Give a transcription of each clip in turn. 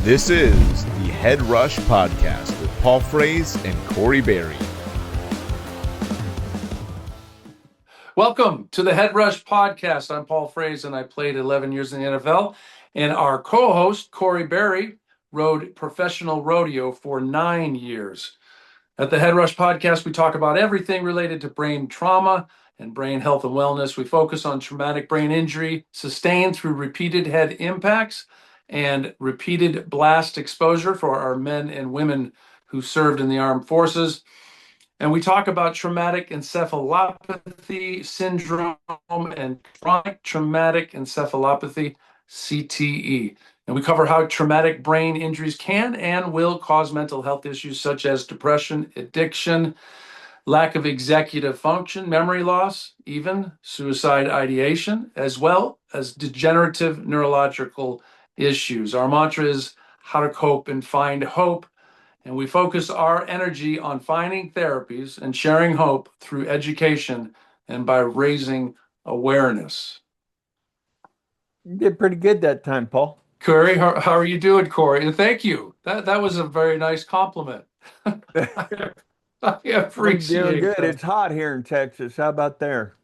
This is the Head Rush Podcast with Paul Frase and Corey Berry. Welcome to the Head Rush Podcast. I'm Paul Frase, and I played 11 years in the NFL. And our co-host, Corey Berry, rode professional rodeo for 9 years. At the Head Rush Podcast, we talk about everything related to brain trauma and brain health and wellness. We focus on traumatic brain injury sustained through repeated head impacts and repeated blast exposure for our men and women who served in the armed forces. And we talk about traumatic encephalopathy syndrome and chronic traumatic encephalopathy, CTE. And we cover how traumatic brain injuries can and will cause mental health issues such as depression, addiction, lack of executive function, memory loss, even suicide ideation, as well as degenerative neurological issues. Our mantra is how to cope and find hope. And we focus our energy on finding therapies and sharing hope through education and by raising awareness. You did pretty good that time, Paul. Corey, how are you doing, Corey? And thank you. That was a very nice compliment. I appreciate I'm doing good. that. It's hot here in Texas. How about there?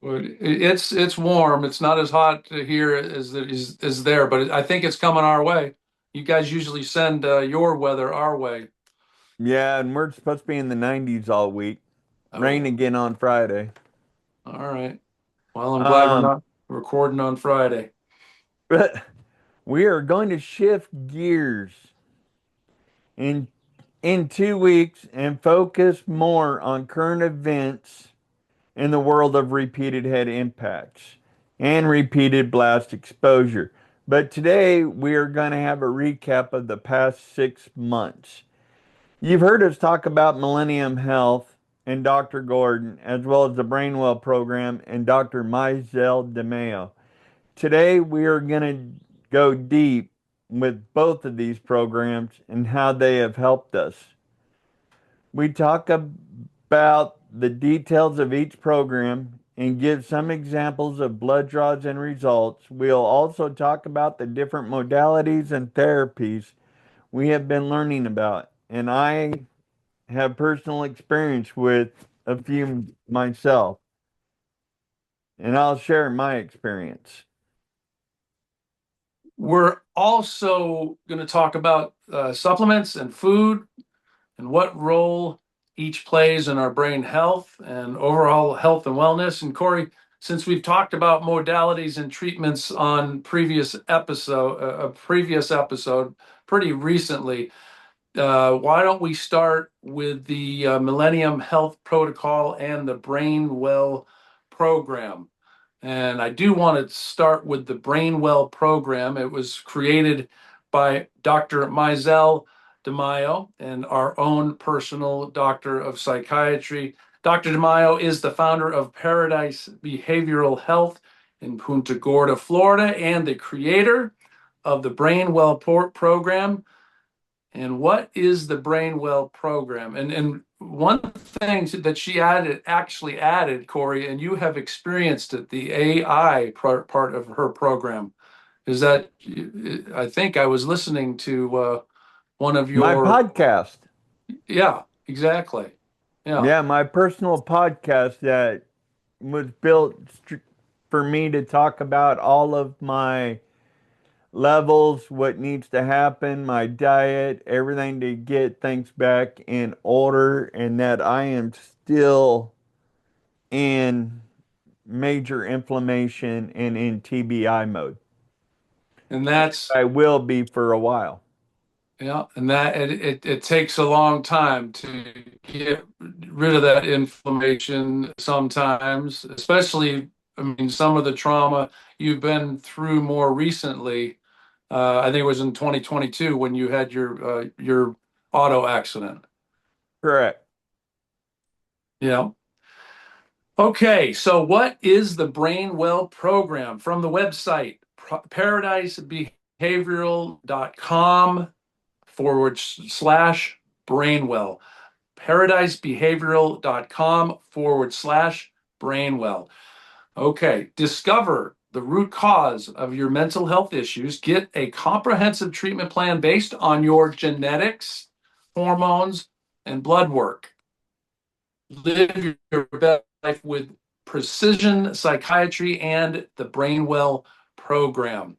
It's warm. It's not as hot here as there, but I think it's coming our way. You guys usually send your weather our way. Yeah, and we're supposed to be in the 90s all week. Rain again on Friday. All right. Well, I'm glad we're not recording on Friday. But we are going to shift gears in 2 weeks and focus more on current events in the world of repeated head impacts and repeated blast exposure. But today we are going to have a recap of the past 6 months. You've heard us talk about Millennium Health and Dr. Gordon, as well as the Brainwell program and Dr. Mizell DeMayo. Today we are going to go deep with both of these programs and how they have helped us. We talk about the details of each program and give some examples of blood draws and results. We'll also talk about the different modalities and therapies we have been learning about. And I have personal experience with a few myself. And I'll share my experience. We're also going to talk about supplements and food and what role each plays in our brain health and overall health and wellness. And Corey, since we've talked about modalities and treatments on a previous episode pretty recently, why don't we start with the Millennium Health Protocol and the Brainwell program? And I do want to start with the Brainwell program. It was created by Dr. Mizell DeMayo and our own personal doctor of psychiatry. Dr. DeMayo is the founder of Paradise Behavioral Health in Punta Gorda, Florida, and the creator of the Brainwell program. And what is the Brainwell program? And one thing that she actually added, Corey, and you have experienced it, the AI part of her program, is that I think I was listening to one of My podcast. Yeah, exactly. Yeah, my personal podcast that was built for me to talk about all of my levels, what needs to happen, my diet, everything to get things back in order, and that I am still in major inflammation and in TBI mode. And that's I will be for a while. Yeah, and that it takes a long time to get rid of that inflammation sometimes, especially, I mean, some of the trauma you've been through more recently. I think it was in 2022 when you had your auto accident. Correct. Yeah. Okay, so what is the Brainwell program? From the website, paradisebehavioral.com/Brainwell. Paradisebehavioral.com/Brainwell. Okay, discover the root cause of your mental health issues, get a comprehensive treatment plan based on your genetics, hormones, and blood work. Live your best life with Precision Psychiatry and the Brainwell program.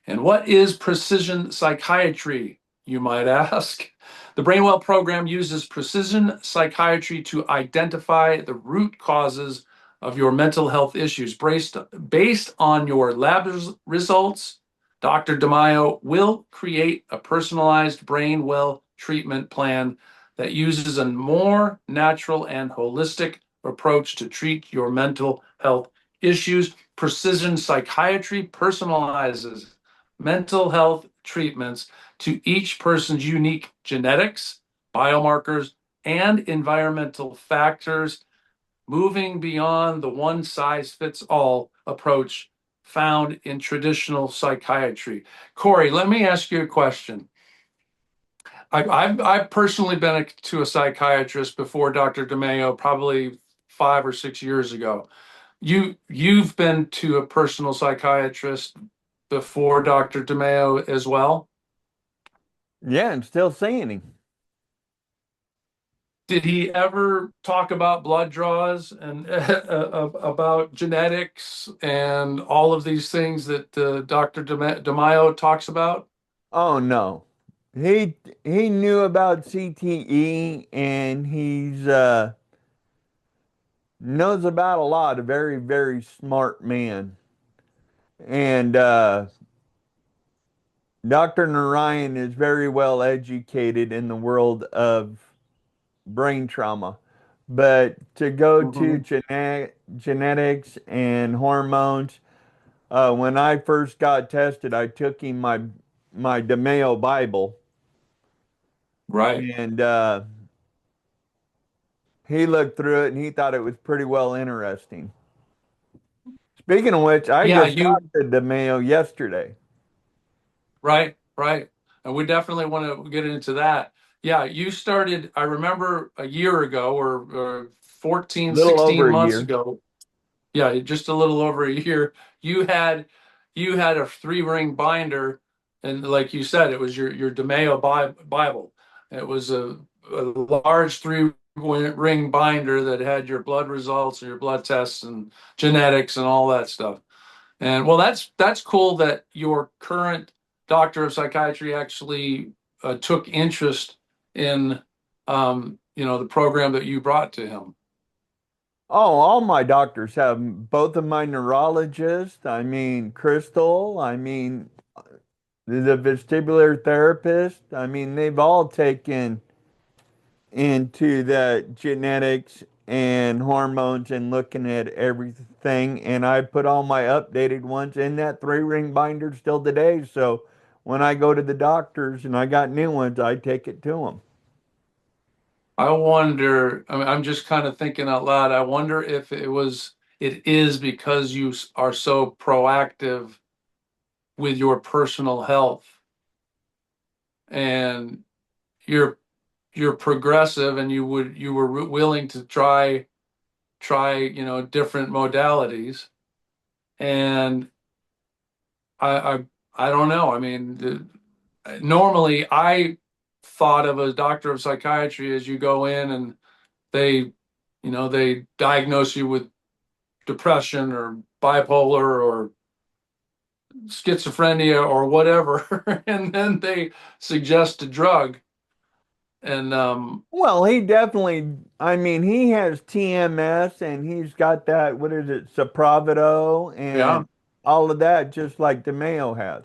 And what is precision psychiatry, you might ask? The Brainwell program uses precision psychiatry to identify the root causes of your mental health issues. Based on your lab results, Dr. DeMaio will create a personalized Brainwell treatment plan that uses a more natural and holistic approach to treat your mental health issues. Precision psychiatry personalizes mental health treatments to each person's unique genetics, biomarkers, and environmental factors, moving beyond the one-size-fits-all approach found in traditional psychiatry. Corey, let me ask you a question. I've personally been to a psychiatrist before Dr. DeMaio, probably 5 or 6 years ago. You've been to a personal psychiatrist before Dr. DeMaio as well. Yeah, I'm still seeing him. Did he ever talk about blood draws and about genetics and all of these things that Dr. DeMaio talks about? Oh no. He knew about CTE, and he's knows about a lot, a very, very smart man. And Dr. Narayan is very well educated in the world of brain trauma. But to go to Mhm. genetics and hormones, when I first got tested, I took him my DeMaio Bible, Right. and he looked through it and he thought it was pretty well interesting. Speaking of which, I Yeah, just talked to DeMaio yesterday. right. And we definitely want to get into that. Yeah, you started, I remember a year ago or A 14, little 16 over a months year. ago. Yeah, just a little over a year. You had you had a three-ring binder, and like you said, it was your DeMaio Bible. It was a large three-ring binder that had your blood results and your blood tests and genetics and all that stuff. And well, that's cool that your current doctor of psychiatry actually took interest in the program that you brought to him. Oh, all my doctors have, both of my neurologists, I mean, Crystal, I mean, the vestibular therapist, I mean, they've all taken into the genetics and hormones and looking at everything. And I put all my updated ones in that three-ring binder still today. So when I go to the doctors and I got new ones, I take it to them. I wonder, I mean, I'm just kind of thinking out loud. I wonder if it is because you are so proactive with your personal health and you're you're progressive and you were willing to try, different modalities. And I I, I don't know. I mean, normally I thought of a doctor of psychiatry as you go in and they, they diagnose you with depression or bipolar or schizophrenia or whatever, and then they suggest a drug. And Well, he definitely, I mean, he has TMS and he's got that, what is it, Sopravito yeah, and all of that, just like DeMayo has.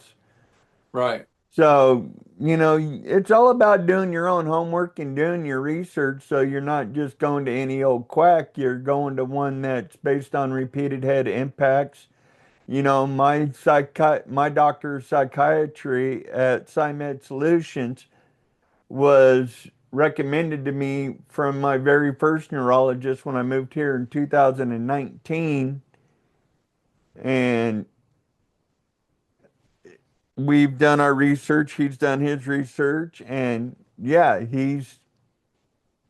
right. So, it's all about doing your own homework and doing your research so you're not just going to any old quack. You're going to one that's based on repeated head impacts. My doctor of psychiatry at PsyMed Solutions was recommended to me from my very first neurologist when I moved here in 2019. And we've done our research, he's done his research, and yeah,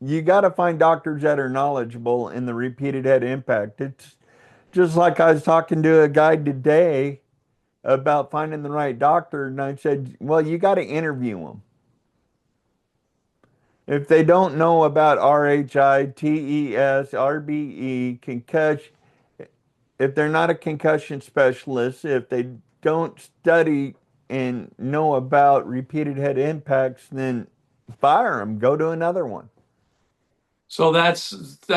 you got to find doctors that are knowledgeable in the repeated head impact. Just like I was talking to a guy today about finding the right doctor, and I said, well, you got to interview them. If they don't know about RHI, TES, RBE, concussion, if they're not a concussion specialist, if they don't study and know about repeated head impacts, then fire them, go to another one. So that's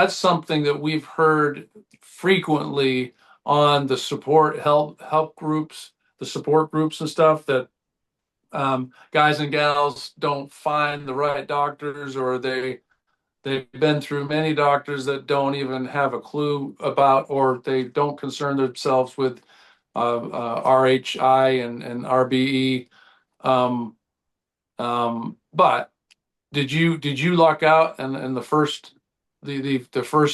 something that we've heard frequently on the support help groups, the support groups and stuff, that guys and gals don't find the right doctors, or they've been through many doctors that don't even have a clue about, or they don't concern themselves with RHI and RBE. Um, but did you luck out and the first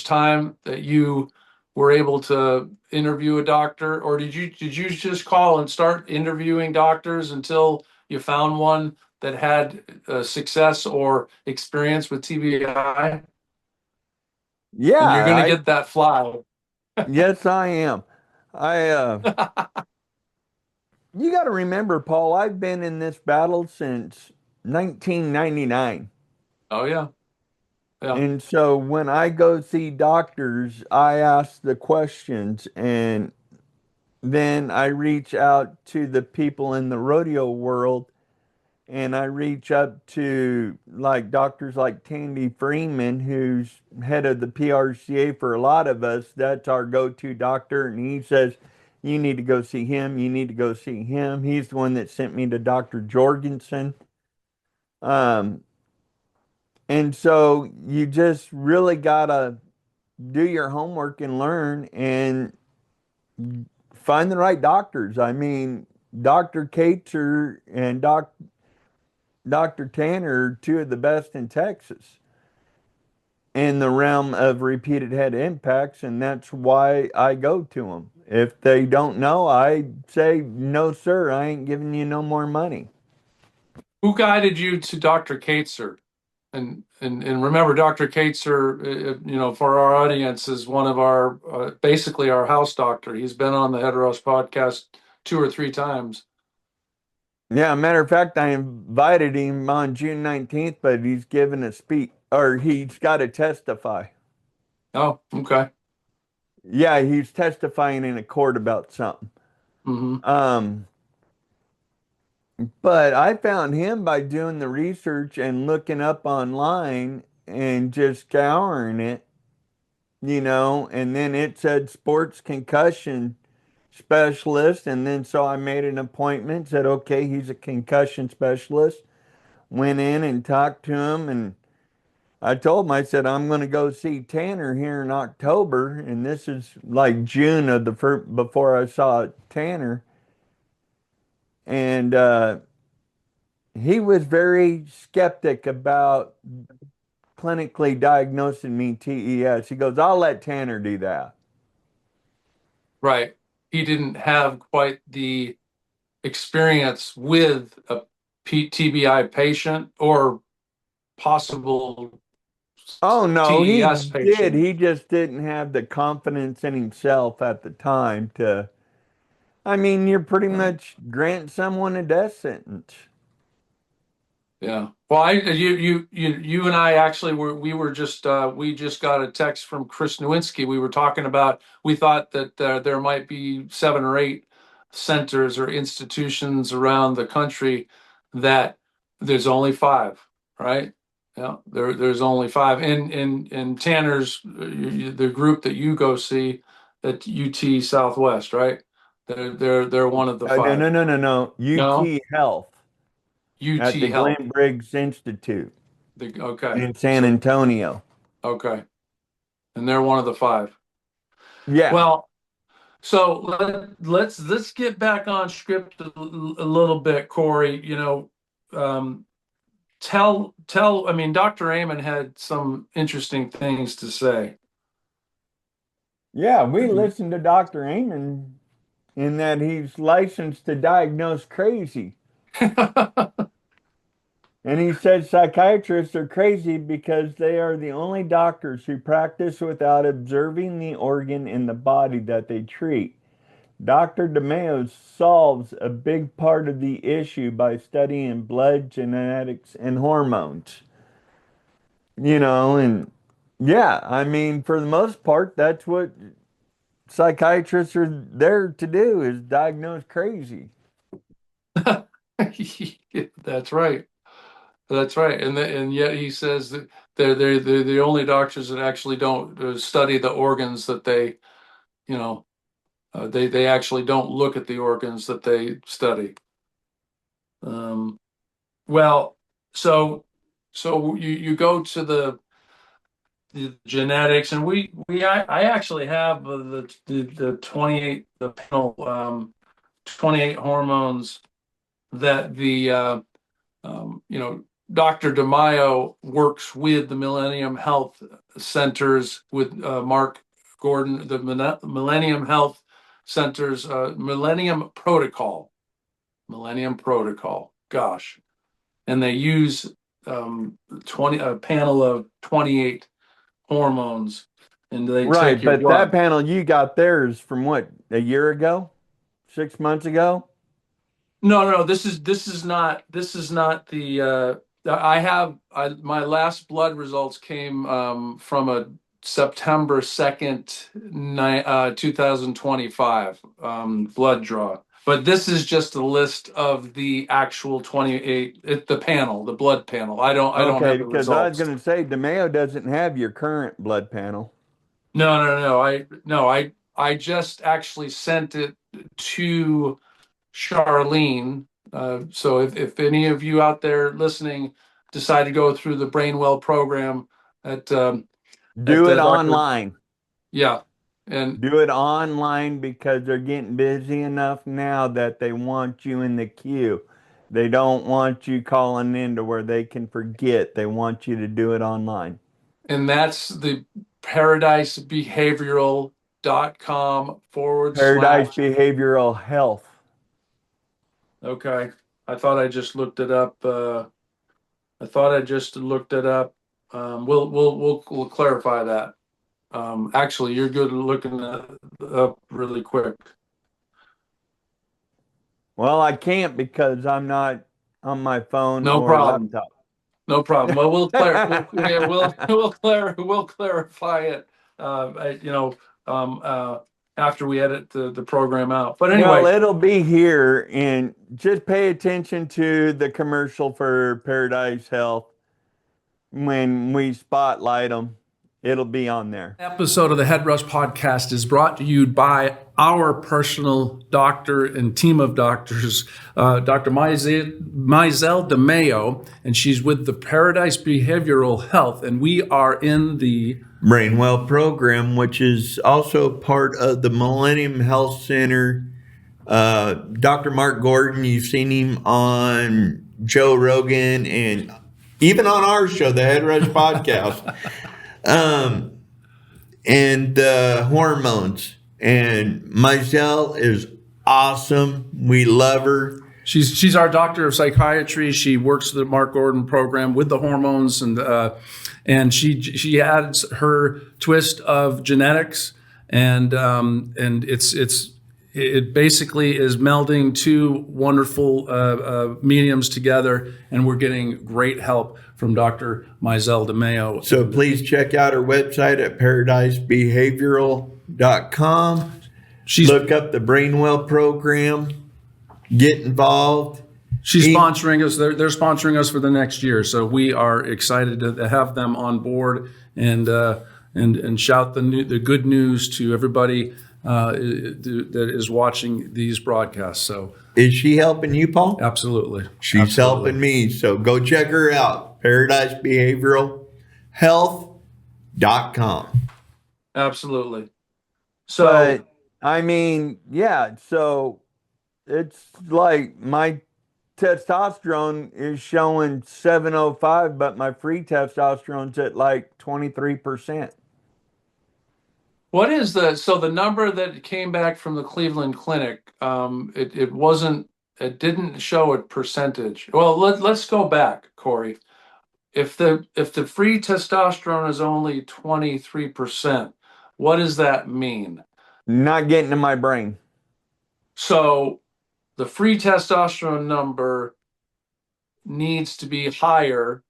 time that you were able to interview a doctor, or did you just call and start interviewing doctors until you found one that had success or experience with TBI? And you're Yeah, going to get that fly. yes, I am. I You got to remember, Paul, I've been in this battle since 1999. Oh yeah, yeah. And so when I go see doctors, I ask the questions, and then I reach out to the people in the rodeo world, and I reach up to like doctors like Tandy Freeman, who's head of the PRCA for a lot of us. That's our go-to doctor. And he says, you need to go see him. You need to go see him. He's the one that sent me to Dr. Jorgensen. Um, and so you just really gotta do your homework and learn and find the right doctors. I mean, Dr. Cater and Dr. Tanner are two of the best in Texas in the realm of repeated head impacts, and that's why I go to them. If they don't know, I say, no, sir, I ain't giving you no more money. Who guided you to Dr. Kateser? And remember, Dr. Kateser, for our audience, is one of our basically our house doctor. He's been on the Head Rush podcast 2 or 3 times. Yeah, matter of fact, I invited him on June 19th, but he's giving a speech, or he's got to testify. Oh, okay. Yeah, he's testifying in a court about something. Hmm. But I found him by doing the research and looking up online and just scouring it, and then it said sports concussion specialist. And then so I made an appointment, said, okay, he's a concussion specialist. Went in and talked to him, and I told him, I said, I'm going to go see Tanner here in October. And this is like June of the first, before I saw Tanner. And he was very skeptic about clinically diagnosing me TES. He goes, I'll let Tanner do that. Right. He didn't have quite the experience with a TBI patient or possible Oh, no, he TES did. patient. He just didn't have the confidence in himself at the time to. I mean, you're pretty Right. much grant someone a death sentence. Yeah. Well, you and I actually we just got a text from Chris Nowinski. We were talking about, we thought that there might be 7 or 8 centers or institutions around the country that there's only 5, right? Yeah, there's only 5. In Tanner's the group that you go see at UT Southwest, right? They're one of the No, 5. no, no, no, no. No, UT Health at the UT Health. Glenn Briggs Institute Okay. in San So, Antonio. okay. And they're one of the 5. Yeah. Well, so let's get back on script a little bit, Corey. Um, I mean, Dr. Amen had some interesting things to say. Yeah, we listened to Dr. Amen in that he's licensed to diagnose crazy. And he said psychiatrists are crazy because they are the only doctors who practice without observing the organ in the body that they treat. Dr. DeMeo solves a big part of the issue by studying blood, genetics, and hormones. And yeah, I mean, for the most part, that's what psychiatrists are there to do is diagnose crazy. That's right. That's right. And yet he says that they're the only doctors that actually don't study the organs that they, you know, they actually don't look at the organs that they study. Well, so you go to the genetics, and I actually have the 28 the panel 28 hormones that Dr. DeMaio works with the Millennium Health Centers with Mark Gordon, the Millennium Health Centers Millennium Protocol. Gosh, and they use 20 a panel of 28 hormones, and they Right, take your but blood. that panel you got theirs from what, a year ago? 6 months ago? No, this is not the my last blood results came from a September 2nd, 2025 blood draw. But this is just a list of the actual 28, the panel, the blood panel. I don't Okay, have the because I was results. going to say DeMeo doesn't have your current blood panel. No. I just actually sent it to Charlene. So if any of you out there listening decide to go through the Brainwell program at Do it Dr. online. Yeah, and Do it online because they're getting busy enough now that they want you in the queue. They don't want you calling in to where they can forget. They want you to do it online. that's the paradisebehavioral.com Paradise / Behavioral Health. Okay. I thought I just looked it up. I thought I just looked it up. We'll clarify that. Actually, you're good at looking that up really quick. Well, I can't because I'm not on my phone No or problem. laptop. No problem. Well, we'll clarify it. After we edit the program out. But anyway, Well, it'll be here, and just pay attention to the commercial for Paradise Health when we spotlight them. It'll be on there. episode of the Head Rush podcast is brought to you by our personal doctor and team of doctors, Dr. Mizelle DeMaio, and she's with the Paradise Behavioral Health, and we are in the Brainwell program, which is also part of the Millennium Health Center. Dr. Mark Gordon, you've seen him on Joe Rogan and even on our show, the Head Rush podcast. And hormones. And Mizelle is awesome. We love her. She's our doctor of psychiatry. She works the Mark Gordon program with the hormones, and she adds her twist of genetics, and it basically is melding two wonderful mediums together, and we're getting great help from Dr. Mizelle DeMaio. So please check out her website at paradisebehavioral.com. Look up the Brainwell program. Get involved. She's sponsoring us. They're sponsoring us for the next year, so we are excited to have them on board and shout the good news to everybody that is watching these broadcasts. So, is she helping you, Paul? Absolutely. She's helping me. So go check her out. ParadiseBehavioralHealth.com. Absolutely. So, but, I mean, yeah. So it's like my testosterone is showing 705, but my free testosterone's at like 23%. what is the number that came back from the Cleveland Clinic? It wasn't it didn't show a percentage. Well, let's go back, Corey. If the free testosterone is only 23%, what does that mean? Not getting to my brain. So the free testosterone number needs to be higher.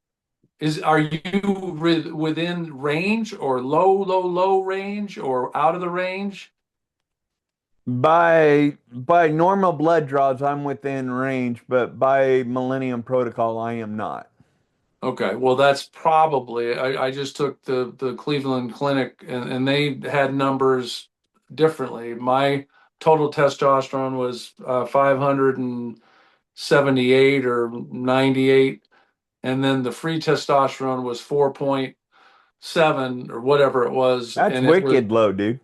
Are you within range or low range or out of the range? By normal blood draws, I'm within range, but by Millennium Protocol, I am not. Okay, well, that's probably, I just took the Cleveland Clinic and they had numbers differently. My total testosterone was 578 or 98, and then the free testosterone was 4.7 or whatever it was, That's and it was, wicked low, dude.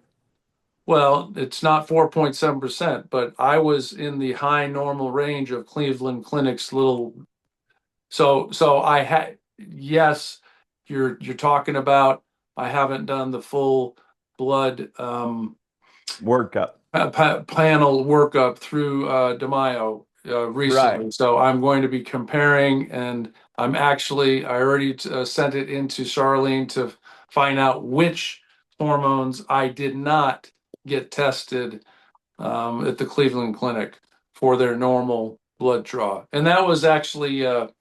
well, it's not 4.7%, but I was in the high normal range of Cleveland Clinic's little. So I had, yes, you're talking about, I haven't done the full blood Workup. panel workup through DeMaio recently. Right. So I'm going to be comparing, and I already sent it into Charlene to find out which hormones I did not get tested at the Cleveland Clinic for their normal blood draw. And that was actually So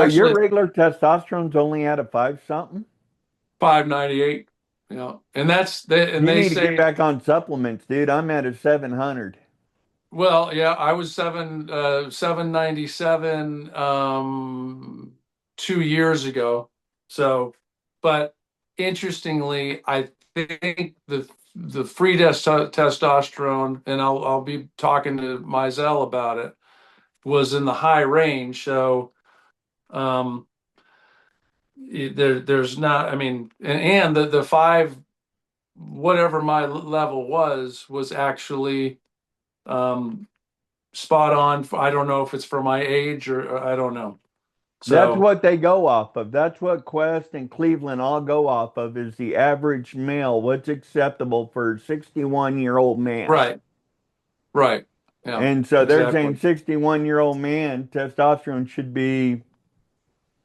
your actually regular testosterone's only at a 5 something? 598, you know, and You they need to get say, back on supplements, dude. I'm at a 700. well, yeah, I was 797 2 years ago. So, but interestingly, I think the free testosterone, and I'll be talking to Mizell about it, was in the high range. So um there's not, I mean, and the five, whatever my level was actually um spot on. I don't know if it's for my age or I don't know. That's So what they go off of. That's what Quest and Cleveland all go off of is the average male. What's acceptable for a 61-year-old man? right, right, yeah, And so they're saying exactly, 61-year-old man testosterone should be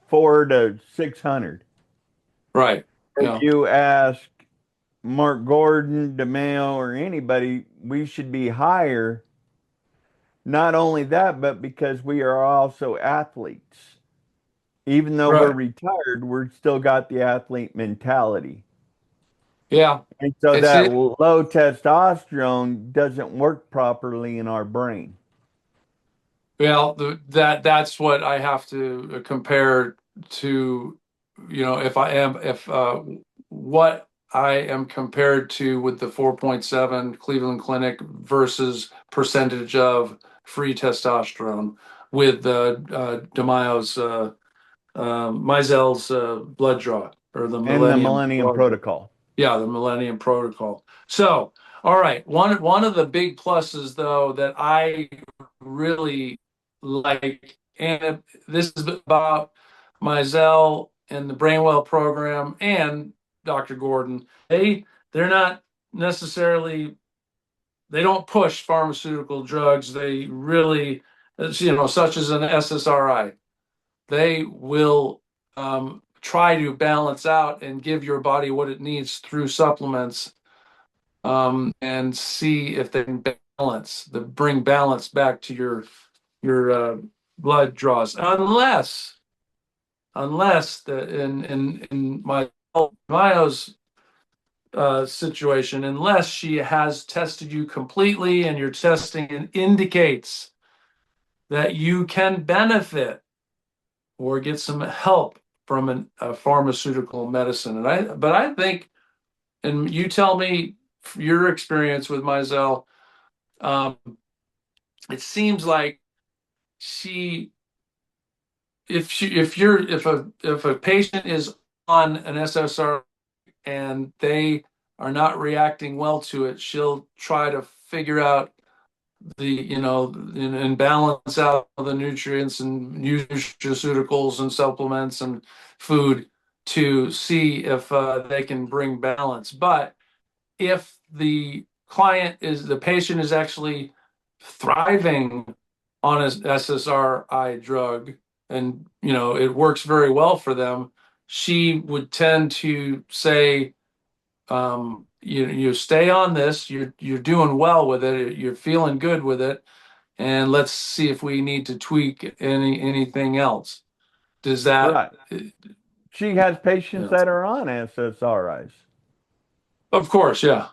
4 to 600. right, If yeah, you ask Mark Gordon, DeMayo, or anybody, we should be higher. Not only that, but because we are also athletes. Even though we're right, retired, we're still got the athlete mentality. yeah. And so It's that it. low testosterone doesn't work properly in our brain. Well, that's what I have to compare to, you know, if what I am compared to with the 4.7 Cleveland Clinic versus percentage of free testosterone with DeMaio's Mizell's blood draw or the And the Millennium Millennium blood draw. Protocol. Yeah, the Millennium Protocol. So, all right, one of the big pluses though that I really like, and this is about Mizell and the Brainwell program and Dr. Gordon. They're not necessarily, they don't push pharmaceutical drugs. They really, you know, such as an SSRI. They will try to balance out and give your body what it needs through supplements, and see if they can bring balance back to your blood draws, unless in my Mayo's situation, unless she has tested you completely and your testing indicates that you can benefit or get some help from a pharmaceutical medicine. But I think, and you tell me your experience with Mizell, um, it seems like she if a patient is on an SSR and they are not reacting well to it, she'll try to figure out and balance out the nutrients and use nutraceuticals and supplements and food to see if they can bring balance. But if the patient is actually thriving on an SSRI drug, and it works very well for them, she would tend to say, you stay on this, you're doing well with it, you're feeling good with it, and let's see if we need to tweak anything else. Does that, Right. She has patients yeah. that are on SSRIs. Of course, yeah.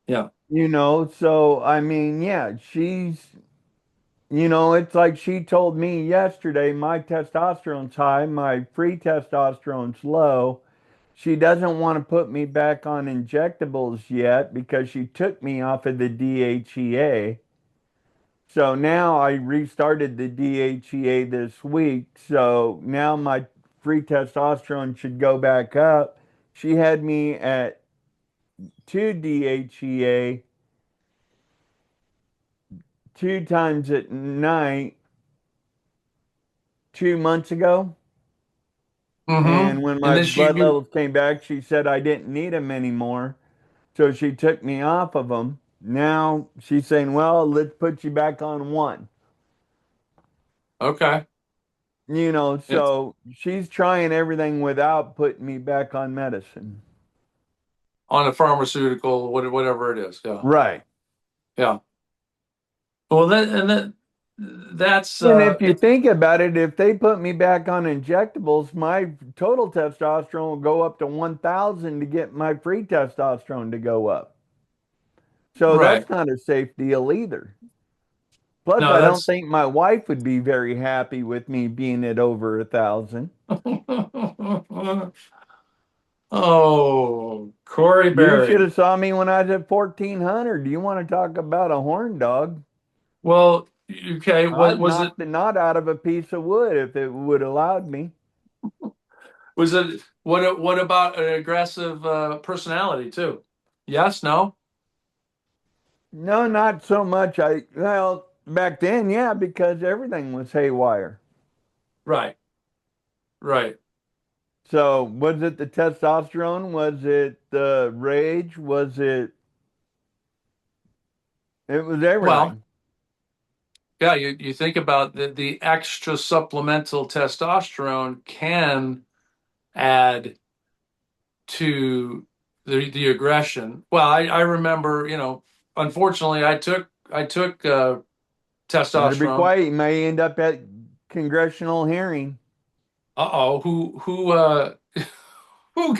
Yeah. So I mean, yeah, it's like she told me yesterday, my testosterone's high, my free testosterone's low. She doesn't want to put me back on injectables yet because she took me off of the DHEA. So now I restarted the DHEA this week. So now my free testosterone should go back up. She had me at 2 DHEA 2 times at night 2 months ago. Mm-hmm. And when And my this blood levels came back, she said I didn't need them anymore. So she took me off of them. Now she's saying, well, let's put you back on one. okay. It's So she's trying everything without putting me back on medicine. on a pharmaceutical, whatever it is. Yeah. Right. Yeah. Well, that's And if you think about it, if they put me back on injectables, my total testosterone will go up to 1,000 to get my free testosterone to go up. So right. that's not a safe deal either. Plus, No, I don't that's think my wife would be very happy with me being at over 1,000. oh, Corey You should Berry. have saw me when I was at 1,400. Do you want to talk about a horn dog? Well, okay. I'd Was it knock the knot out of a piece of wood if it would allowed me. was it what about an aggressive personality too? Yes, no? No, not so much. Well, back then, yeah, because everything was haywire. Right. Right. So, was it the testosterone? Was it the rage? It was Well, everything. yeah, you think about the extra supplemental testosterone can add to the aggression. Well, I remember, unfortunately, I took Better be testosterone. quiet. You may end up at congressional hearing. Uh-oh, who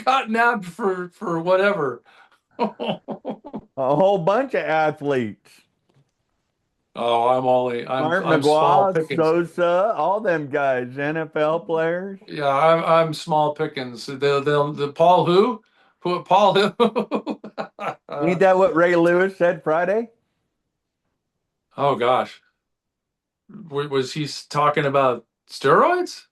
got nabbed for whatever? A whole bunch of athletes. Oh, Art I'm small McGraw, pickings. Sosa, all them guys, NFL players. Yeah, I'm small pickings. The Paul who Paul who? Ain't that what Ray Lewis said Friday? Oh gosh, was he talking about steroids?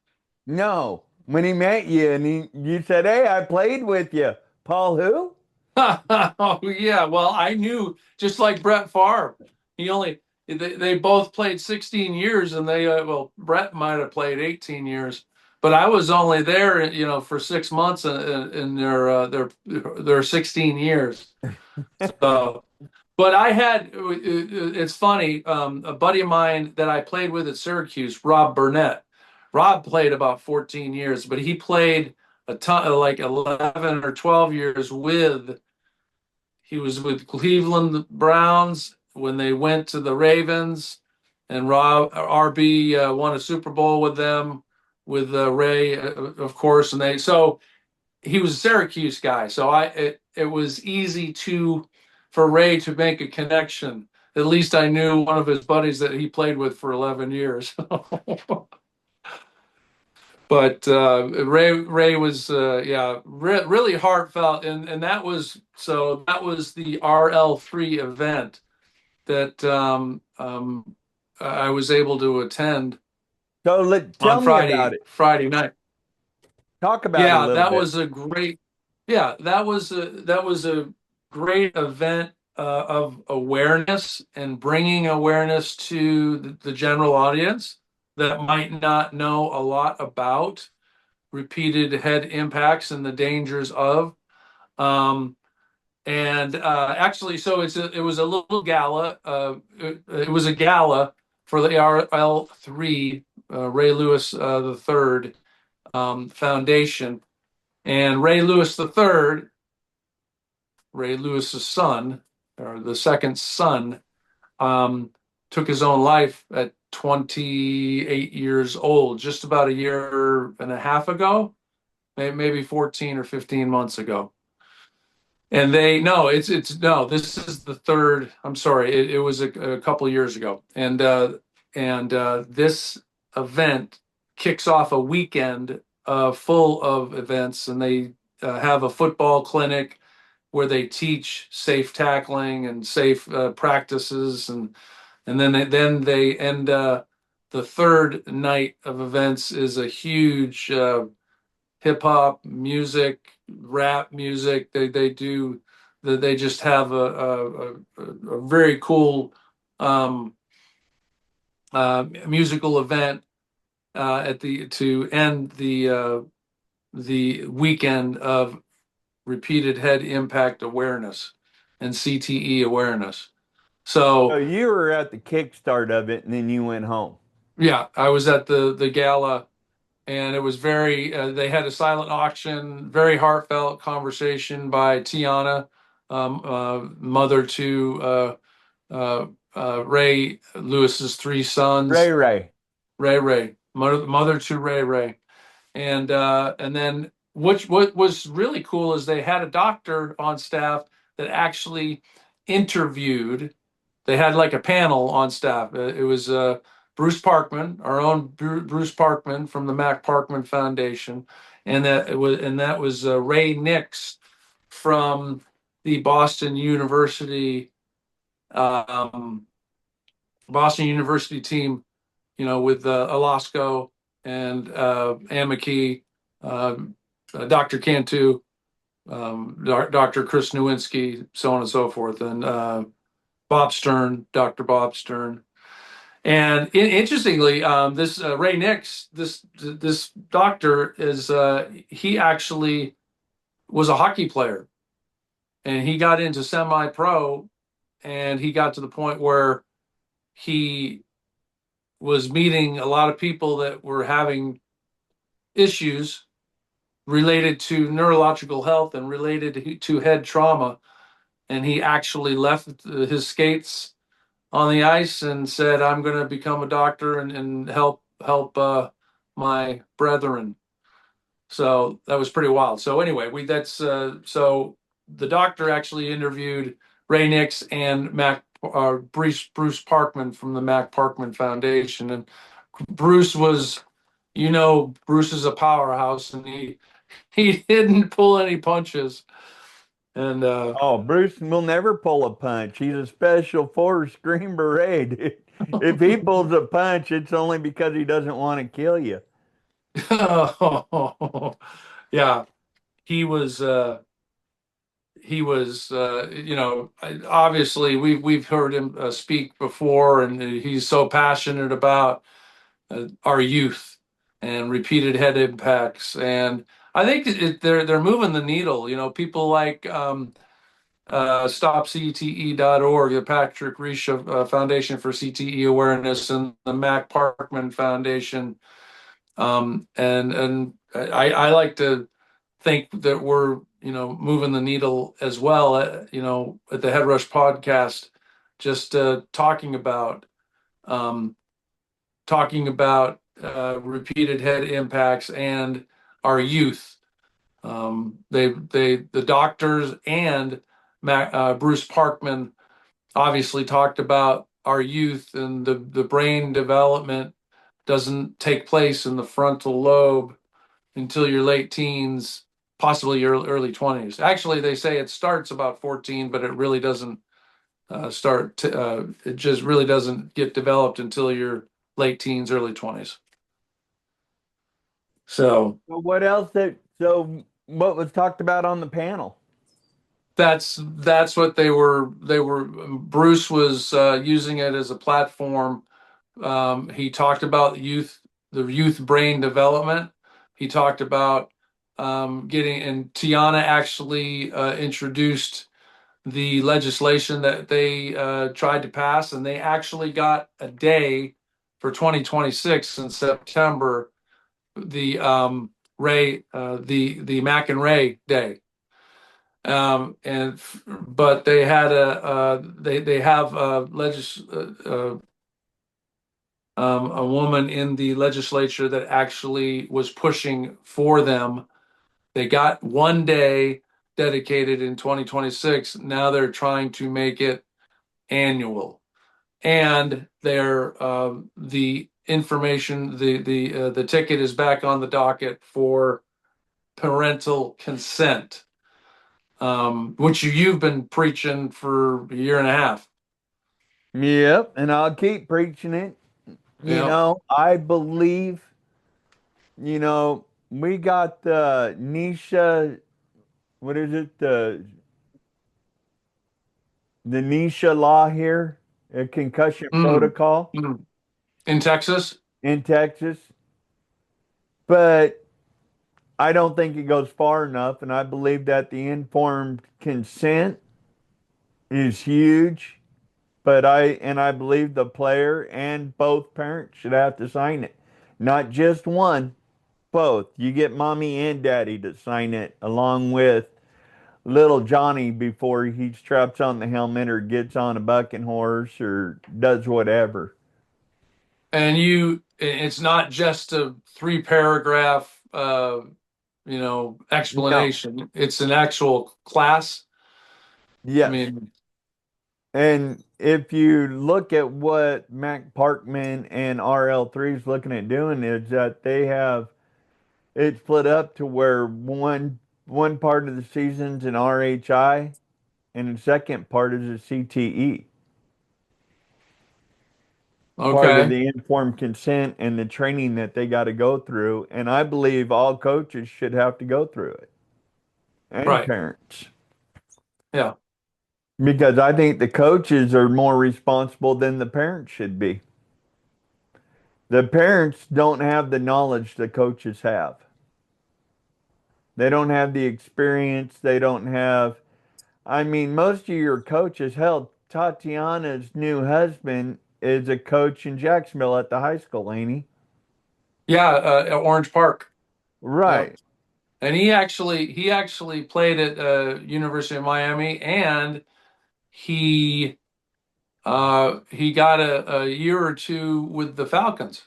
No. When he met you and you said, hey, I played with you. Paul who? Oh yeah, well I knew just like Brett Favre. He only they both played 16 years, and well, Brett might have played 18 years, but I was only there for 6 months in their 16 years. So, but I had it's funny, a buddy of mine that I played with at Syracuse, Rob Burnett. Rob played about 14 years, but he played a ton, like 11 or 12 years he was with Cleveland Browns when they went to the Ravens, and RB won a Super Bowl with them with Ray, of course, and he was a Syracuse guy, so it was easy for Ray to make a connection. At least I knew one of his buddies that he played with for 11 years. But Ray was really heartfelt, and that was the RL3 event that I was able to attend So on tell me about it. Friday night. Talk about it a Yeah, little bit. that was a great event of awareness and bringing awareness to the general audience that might not know a lot about repeated head impacts and the dangers of. Um, and actually, so it was a little gala. It was a gala for the RL3 Ray Lewis the third Foundation. And Ray Lewis the third, Ray Lewis's son, or the second son, took his own life at 28 years old, just about a year and a half ago, maybe 14 or 15 months ago. And this is the third. I'm sorry, it was a couple of years ago, and this event kicks off a weekend full of events, and they have a football clinic where they teach safe tackling and safe practices, and then they end the third night of events is a huge hip hop music, rap music. They just have a very cool musical event to end the weekend of repeated head impact awareness and CTE awareness. So So you were at the kickstart of it, and then you went home. yeah, I was at the gala, and it was very. They had a silent auction, very heartfelt conversation by Tiana, mother to Ray Lewis's three sons. Ray. Ray, mother to Ray, and then what was really cool is they had a doctor on staff that actually interviewed. They had like a panel on staff. It was Bruce Parkman, our own Bruce Parkman from the Mac Parkman Foundation, and that was Ray Nix from the um, Boston University team, with Alasko and Amaki, Dr. Cantu, Dr. Chris Nowinski, so on and so forth, and Bob Stern, Dr. Bob Stern. And interestingly, this Ray Nix, this doctor he actually was a hockey player, and he got into semi-pro, and he got to the point where he was meeting a lot of people that were having issues related to neurological health and related to head trauma. And he actually left his skates on the ice and said, "I'm going to become a doctor and help my brethren." So that was pretty wild. So anyway, so the doctor actually interviewed Ray Nix and Bruce Parkman from the Mac Parkman Foundation, and Bruce Bruce is a powerhouse, and he didn't pull any punches. And Oh, Bruce will never pull a punch. He's a special force Green Beret, dude. If he pulls a punch, it's only because he doesn't want to kill you. yeah, he was obviously we've heard him speak before, and he's so passionate about our youth and repeated head impacts. And I think they're moving the needle. People like StopCTE.org, the Patrick Risha Foundation for CTE Awareness, and the Mac Parkman Foundation. And I like to think that we're moving the needle as well. At the Head Rush podcast, just talking about repeated head impacts and our youth. The doctors and Bruce Parkman obviously talked about our youth, and the brain development doesn't take place in the frontal lobe until your late teens, possibly your early 20s. Actually, they say it starts about 14, but it really doesn't it just really doesn't get developed until your late teens, early 20s. So what was talked about on the panel? that's what they were. Bruce was using it as a platform. He talked about the youth brain development. He talked about and Tiana actually introduced the legislation that they tried to pass, and they actually got a day for 2026 in September, the the Mac and Ray Day. But they had they have a woman in the legislature that actually was pushing for them. They got one day dedicated in 2026. Now they're trying to make it annual, and they're the information, the ticket is back on the docket for parental consent, which you've been preaching for a year and a half. Yep, and I'll keep preaching it. Yeah. I believe, we got the Nisha, what is it? The Nisha law here, a concussion Mm, protocol mm. In Texas? in Texas. But I don't think it goes far enough, and I believe that the informed consent is huge. But I believe the player and both parents should have to sign it. Not just one, both. You get mommy and daddy to sign it along with little Johnny before he straps on the helmet or gets on a bucking horse or does whatever. And it's not just a 3 paragraph, No. explanation. It's an actual class. I Yes. mean, And if you look at what Mac Parkman and RL3 is looking at doing, is that they have it split up to where one part of the season's an RHI and the second part is a CTE, part of okay, the informed consent and the training that they got to go through. And I believe all coaches should have to go through it and right. parents. Yeah. Because I think the coaches are more responsible than the parents should be. The parents don't have the knowledge the coaches have. They don't have the experience. They don't have, I mean, most of your coaches, hell, Tatiana's new husband is a coach in Jacksonville at the high school, ain't he? Yeah, at Orange Park. Yep. Right. And he actually played at University of Miami, and he he got a year or two with the Falcons.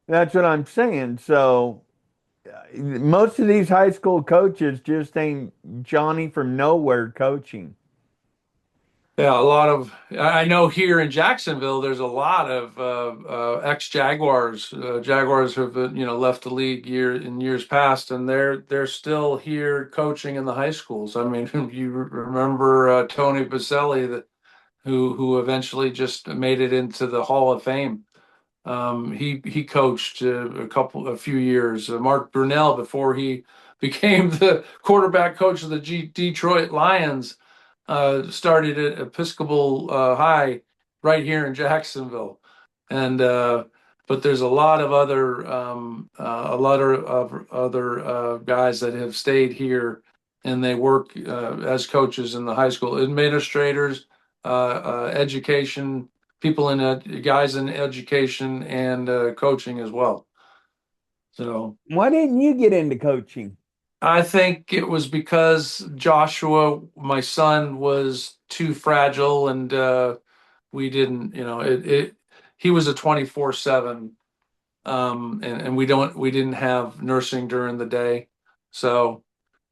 That's what I'm saying. So most of these high school coaches just ain't Johnny from nowhere coaching. Yeah, a lot of I know here in Jacksonville, there's a lot of ex-Jaguars. Jaguars have left the league in years past, and they're still here coaching in the high schools. I mean, you remember Tony Baselli, that who eventually just made it into the Hall of Fame. He coached a few years. Mark Brunell, before he became the quarterback coach of the Detroit Lions, started at Episcopal High right here in Jacksonville, and but there's a lot of other guys that have stayed here, and they work as coaches in the high school, administrators, education, people guys in education and coaching as well. So Why didn't you get into coaching? I think it was because Joshua, my son, was too fragile, and we didn't, he was a 24/7, and we didn't have nursing during the day. So,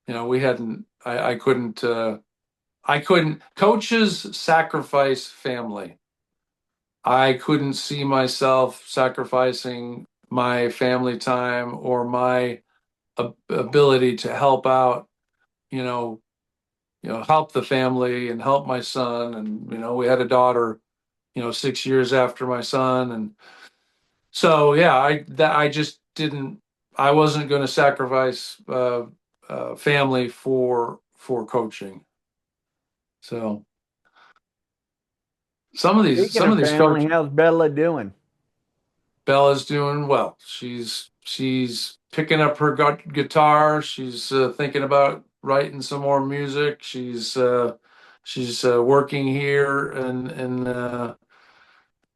we hadn't, I couldn't, coaches sacrifice family. I couldn't see myself sacrificing my family time or my ability to help out, you know, help the family and help my son. And, we had a daughter, 6 years after my son. And so, yeah, I just didn't, I wasn't going to sacrifice family for coaching. So Speaking some of of these family, coaches, how's Bella doing? Bella's doing well. She's picking up her guitar. She's thinking about writing some more music. She's working here and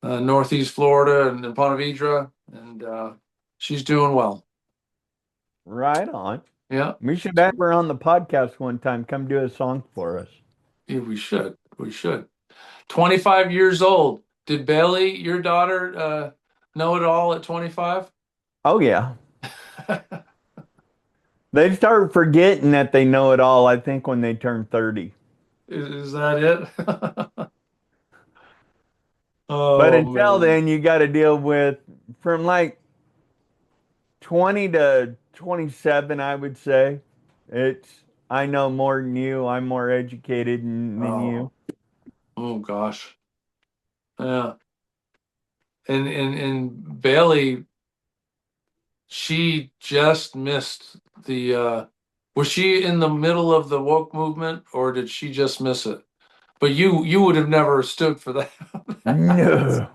Northeast Florida and in Ponte Vedra, and she's doing well. Right on. Yeah, We should have her on the podcast one time. Come do a song for us. yeah, we should. We should. 25 years old. Did Bailey, your daughter, know it all at 25? Oh, yeah. They start forgetting that they know it all, I think, when they turn 30. Is that it? But Oh until man. then, you got to deal with from like 20 to 27, I would say. I know more than you. I'm more educated than you. Oh gosh. Yeah. And Bailey, she just missed the was she in the middle of the woke movement or did she just miss it? But you would have never stood for that. No,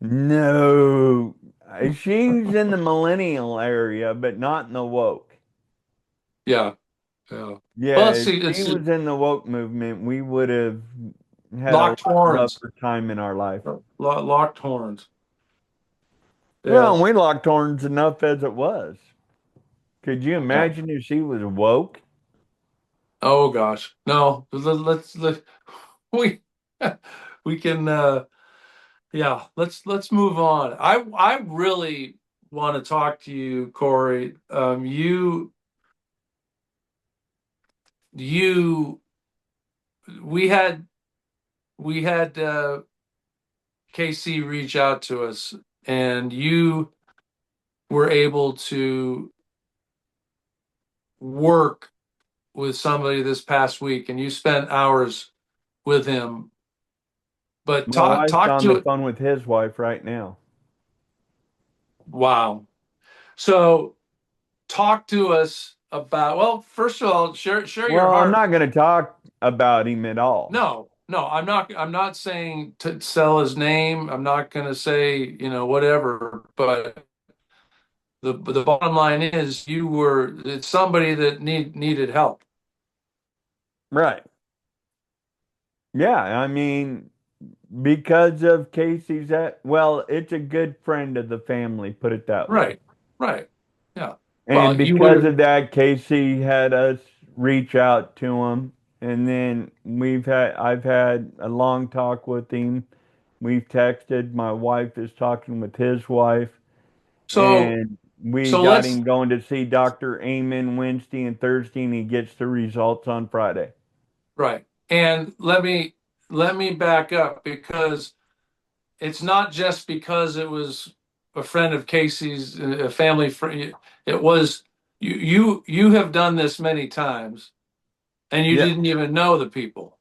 no. She's in the millennial area, but not in the woke. Yeah. Yeah. Well, Yeah, let's if see. she was in the woke movement, we would have had a Locked lot horns. rougher time in our life. Locked horns. Yeah. Well, we locked horns enough as it was. Could you Yeah. imagine if she was woke? Oh gosh. No. Let we we can yeah, let's move on. I really want to talk to you, Corey. You we had KC reach out to us, and you were able to work with somebody this past week, and you spent hours with him. But My wife's talk on to the it. phone with his wife right now. Wow. So talk to us about, well, first of all, share your Well, I'm heart. not going to talk about him at all. No, I'm not saying to sell his name. I'm not going to say, whatever, but the bottom line is it's somebody that needed help. Right. Yeah, I mean, because of Casey's well, it's a good friend of the family, put it that way. Right. Yeah. And Well, you because would of that, Casey had us reach out to him, and then I've had a long talk with him. We've texted. My wife is talking with his wife, so and we so got let's him going to see Dr. Amen Wednesday and Thursday, and he gets the results on Friday. right. And let me back up because it's not just because it was a friend of Casey's, a family friend. It was you have done this many times, and you Yes. didn't even know the people.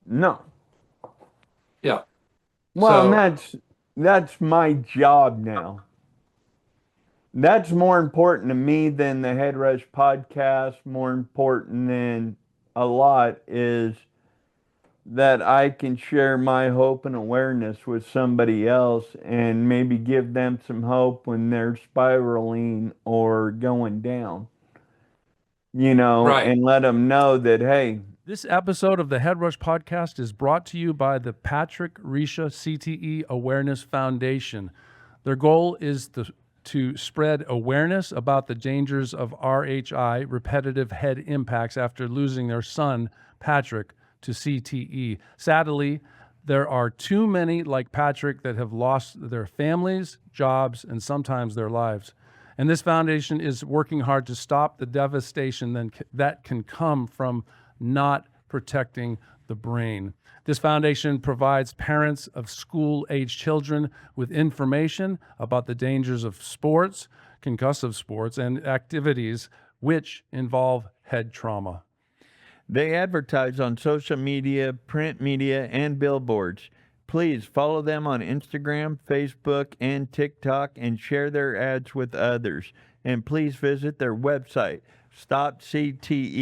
No. Yeah. Well, and So that's my job now. That's more important to me than the Head Rush podcast. More important than a lot is that I can share my hope and awareness with somebody else and maybe give them some hope when they're spiraling or going down, right. and let them know that, hey, This episode of the Head Rush Podcast is brought to you by the Patrick Risha CTE Awareness Foundation. Their goal is to spread awareness about the dangers of RHI, repetitive head impacts, after losing their son, Patrick, to CTE. Sadly, there are too many like Patrick that have lost their families, jobs, and sometimes their lives. And this foundation is working hard to stop the devastation that can come from not protecting the brain. This foundation provides parents of school-age children with information about the dangers of sports, concussive sports, and activities which involve head trauma. they advertise on social media, print media, and billboards. Please follow them on Instagram, Facebook, and TikTok and share their ads with others. And please visit their website,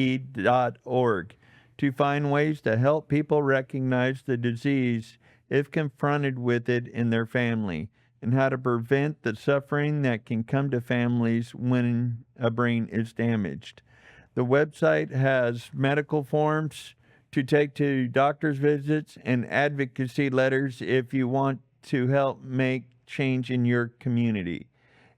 stopcte.org, to find ways to help people recognize the disease if confronted with it in their family, and how to prevent the suffering that can come to families when a brain is damaged. The website has medical forms, to take to doctor's visits and advocacy letters if you want to help make change in your community.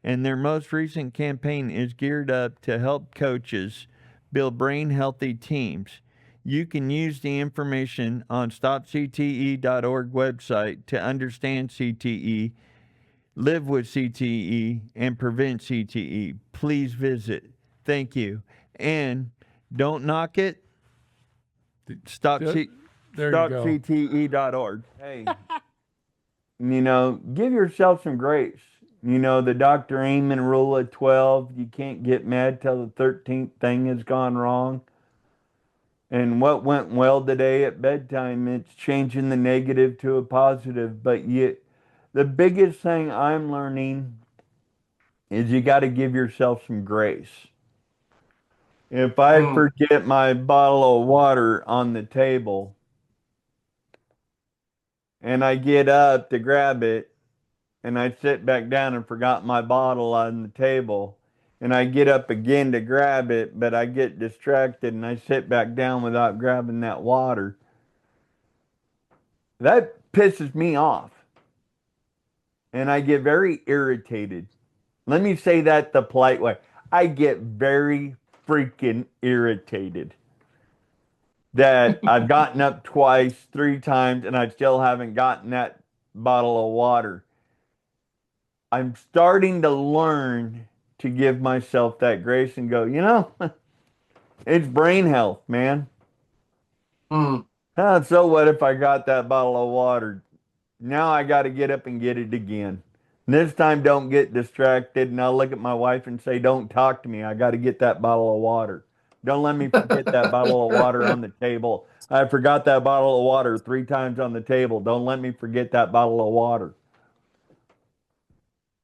And their most recent campaign is geared up to help coaches build brain healthy teams. You can use the information on stopcte.org website to understand CTE, live with CTE, and prevent CTE. Please visit. Thank you. And don't knock it. There you go. StopCTE.org. Hey, give yourself some grace. The Dr. Amen rule of 12, you can't get mad till the 13th thing has gone wrong. And what went well today at bedtime, it's changing the negative to a positive. But the biggest thing I'm learning is you got to give yourself some grace. If I forget my bottle of water on the table and I get up to grab it and I sit back down and forgot my bottle on the table and I get up again to grab it, but I get distracted and I sit back down without grabbing that water, that pisses me off. And I get very irritated. Let me say that the polite way. I get very freaking irritated that I've gotten up twice, 3 times, and I still haven't gotten that bottle of water. I'm starting to learn to give myself that grace and go, it's brain health, man. So what if I got that bottle of water? Now I got to get up and get it again. This time, don't get distracted. And I'll look at my wife and say, don't talk to me. I got to get that bottle of water. Don't let me forget that bottle of water on the table. I forgot that bottle of water 3 times on the table. Don't let me forget that bottle of water.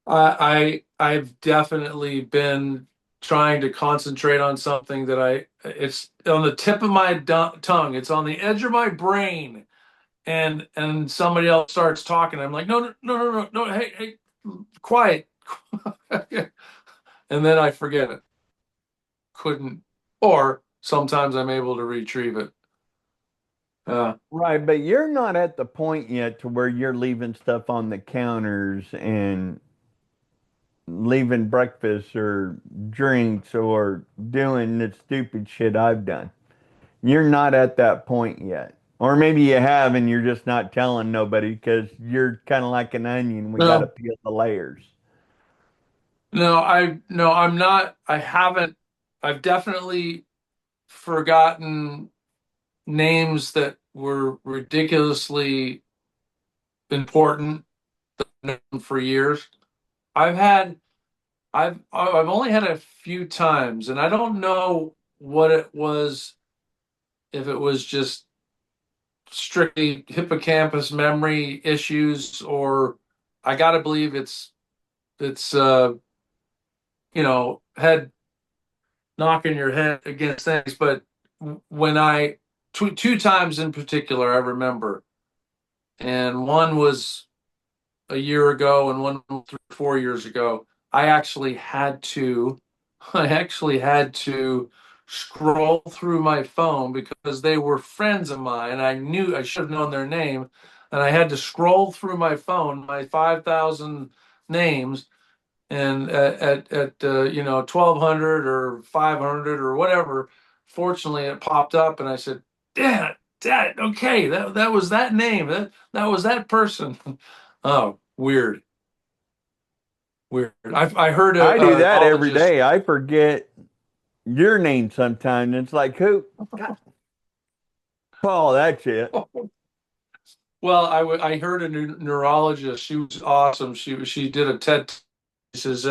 I've definitely been trying to concentrate on something that it's on the tip of my tongue. It's on the edge of my brain. And somebody else starts talking. I'm like, no, hey, quiet. And then I forget it. Couldn't, or sometimes I'm able to retrieve it. Right, but you're not at the point yet to where you're leaving stuff on the counters and leaving breakfast or drinks or doing the stupid shit I've done. You're not at that point yet. Or maybe you have and you're just not telling nobody because you're kind of like an onion. We got to peel the layers. No, I'm not. I haven't. I've definitely forgotten names that were ridiculously important for years. I've only had a few times, and I don't know what it was, if it was just strictly hippocampus memory issues, or I got to believe it's head knocking your head against things. But when two times in particular, I remember, and one was a year ago and one 4 years ago, I actually had to scroll through my phone because they were friends of mine. I knew I should have known their name, and I had to scroll through my phone, my 5,000 names, and at 1,200 or 500 or whatever, fortunately it popped up, and I said, Dad, okay, that was that name, that was that person. Oh, weird. I heard I do that every day. I forget your name sometimes. It's like, who? Oh, that's it. Well, I heard a neurologist. She was awesome. She did a TED. She says,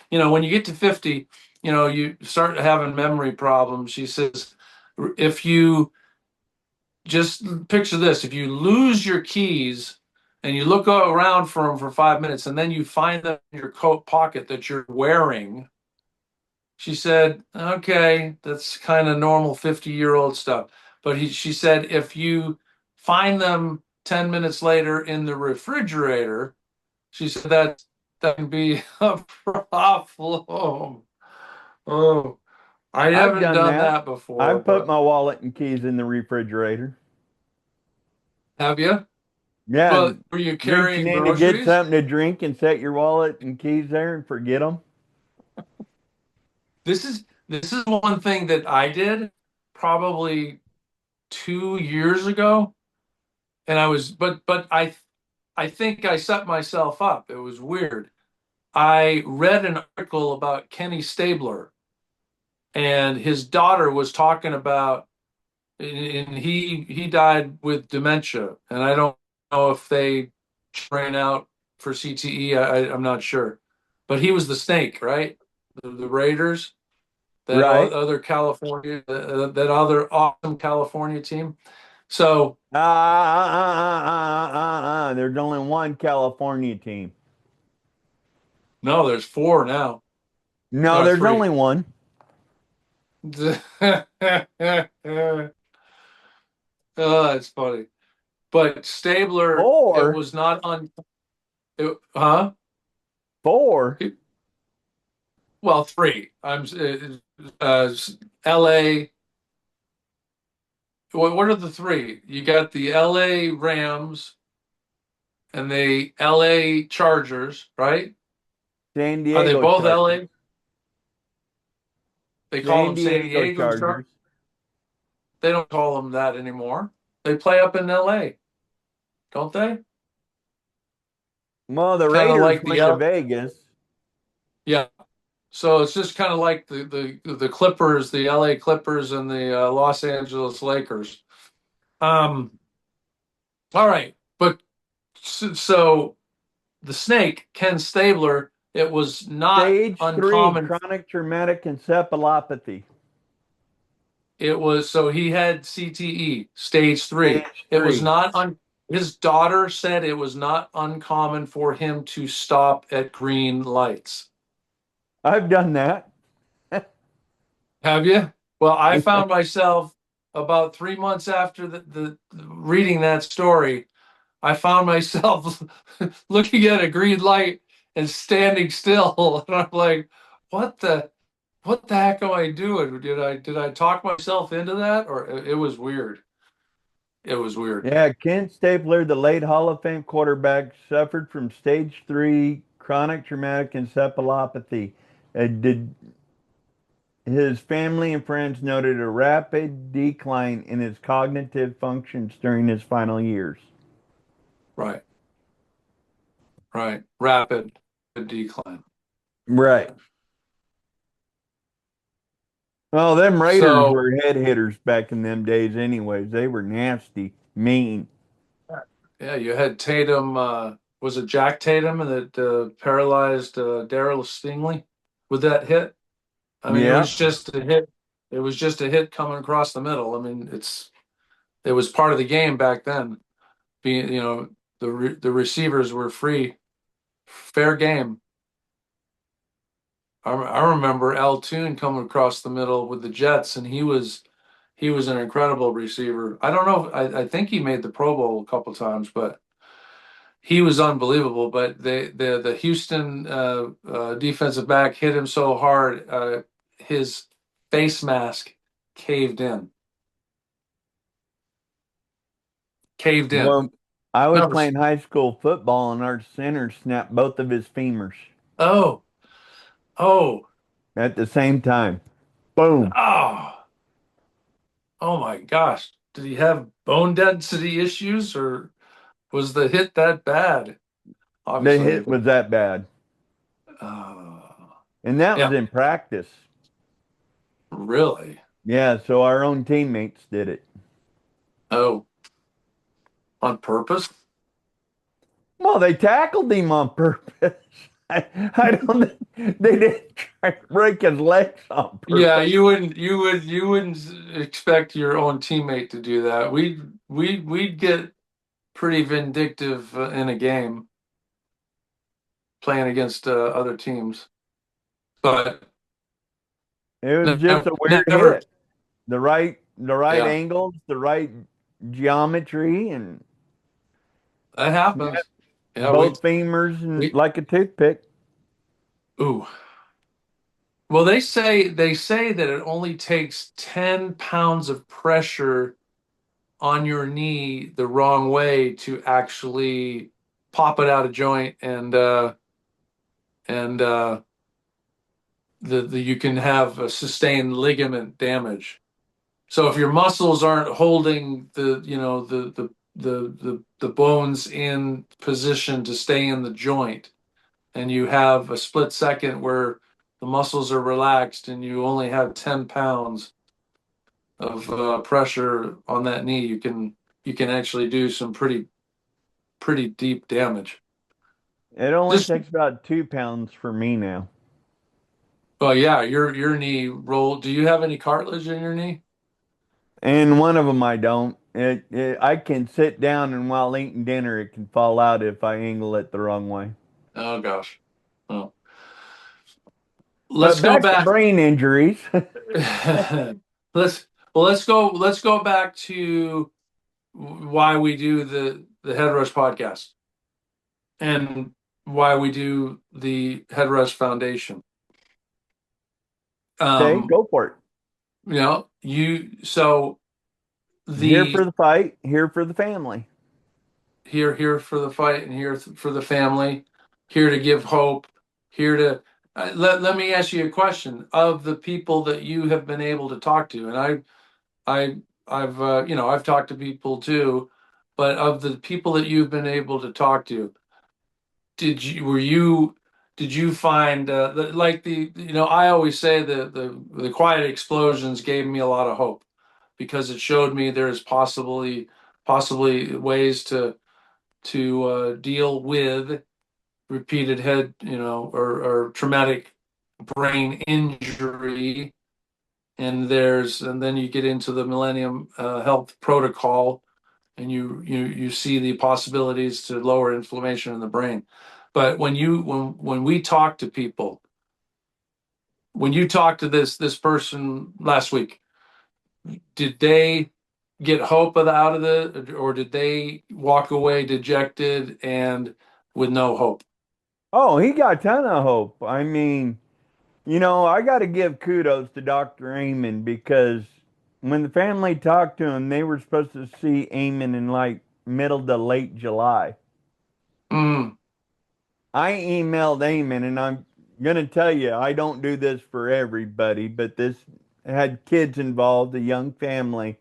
when you get to 50, you start having memory problems. She says, if you just picture this, if you lose your keys and you look around for them for 5 minutes and then you find them in your coat pocket that you're wearing, she said, okay, that's kind of normal 50-year-old stuff. But she said, if you find them 10 minutes later in the refrigerator, she said that can be a problem. Oh, I I've haven't done done that. that before, I've put but my wallet and keys in the refrigerator. have you? Yeah, But were you reaching carrying in to get groceries? something to drink and set your wallet and keys there and forget them. This is one thing that I did probably 2 years ago, and I think I set myself up. It was weird. I read an article about Kenny Stabler, and his daughter was talking about, and he died with dementia, and I don't know if they ran out for CTE. I'm not sure, but he was the snake, right? The Raiders, Right. other California, that other awesome California team. So There's only one California team. no, there's four now. No, No, there's only three. one. Oh, that's funny. But Stabler, it Four. was not on. It, huh? Four. Well, three. L.A. What are the three? You got the L.A. Rams and the L.A. Chargers, right? San Are they Diego both Chargers. L.A.? They call San them San Diego Diego Chargers. Chargers. They don't call them that anymore. They play up in L.A., don't they? Well, the Kind of Raiders like the went to L. Vegas. Yeah. So it's just kind of like the Clippers, the LA Clippers, and the Los Angeles Lakers. Um, all right, but so the snake, Ken Stabler, it was not Stage 3, uncommon. chronic traumatic encephalopathy. It was so he had CTE, stage three. Stage It was 3. not un. His daughter said it was not uncommon for him to stop at green lights. I've done that. Have you? Well, I found myself about 3 months after the reading that story. I found myself looking at a green light and standing still, and I'm like, what the heck am I doing? Did I talk myself into that, or it was weird? It was weird. Yeah, Ken Stabler, the late Hall of Fame quarterback, suffered from stage 3 chronic traumatic encephalopathy. Did his family and friends noted a rapid decline in his cognitive functions during his final years. Right, right. Rapid decline. Right. Well, them Raiders So were head hitters back in them days anyways. They were nasty, mean. yeah, you had Tatum. Was it Jack Tatum that paralyzed Darryl Stingley with that hit? I mean, it Yeah. was just a hit. It was just a hit coming across the middle. I mean, it was part of the game back then. Being, the receivers were free, fair game. I remember Al Toon coming across the middle with the Jets, and he was an incredible receiver. I don't know. I think he made the Pro Bowl a couple times, but he was unbelievable. But the Houston defensive back hit him so hard, his face mask caved in. Caved in. Well, I was No. playing high school football and our center snapped both of his femurs Oh, oh, at the same time. Boom. oh, oh my gosh. Did he have bone density issues, or was the hit that bad? The Obviously. hit was that bad. Uh, And that was yeah, in practice. really? Yeah, so our own teammates did it. Oh, on purpose? Well, they tackled him on purpose. I don't think they didn't try to break his legs on Yeah, purpose. you wouldn't expect your own teammate to do that. We'd get pretty vindictive in a game playing against other teams, but It was just never, a weird never. hit. The right Yeah, angles, the right geometry, and that yeah, happens. Yeah, we both femurs and we like a toothpick. ooh Well, they say that it only takes 10 pounds of pressure on your knee the wrong way to actually pop it out of joint and the you can have a sustained ligament damage. So if your muscles aren't holding the bones in position to stay in the joint, and you have a split second where the muscles are relaxed and you only have 10 pounds of pressure on that knee, you can actually do some pretty deep damage. It only Just takes about 2 pounds for me now. well, yeah, your knee roll. Do you have any cartilage in your knee? And one of them I don't. I can sit down and while eating dinner, it can fall out if I angle it the wrong way. Oh gosh. Oh. Let's But go back to back. brain injuries. Let's go back to why we do the Head Rush podcast and why we do the Head Rush Foundation. Okay, Um, go for it. so Here the for the fight, here for the family. here for the fight and here for the family, here to give hope, here to let me ask you a question. Of the people that you have been able to talk to, and I've talked to people too, but of the people that you've been able to talk to, did you were you did you find like I always say the quiet explosions gave me a lot of hope because it showed me there's possibly ways to deal with repeated head or traumatic brain injury. And then you get into the Millennium Health Protocol, and you see the possibilities to lower inflammation in the brain. But when we talk to people, when you talked to this person last week, did they get hope out of it, or did they walk away dejected and with no hope? Oh, he got a ton of hope. I mean, I got to give kudos to Dr. Amen because when the family talked to him, they were supposed to see Amen in like middle to late July. Mm, I emailed Amen, and I'm going to tell you, I don't do this for everybody, but this had kids involved, a young family.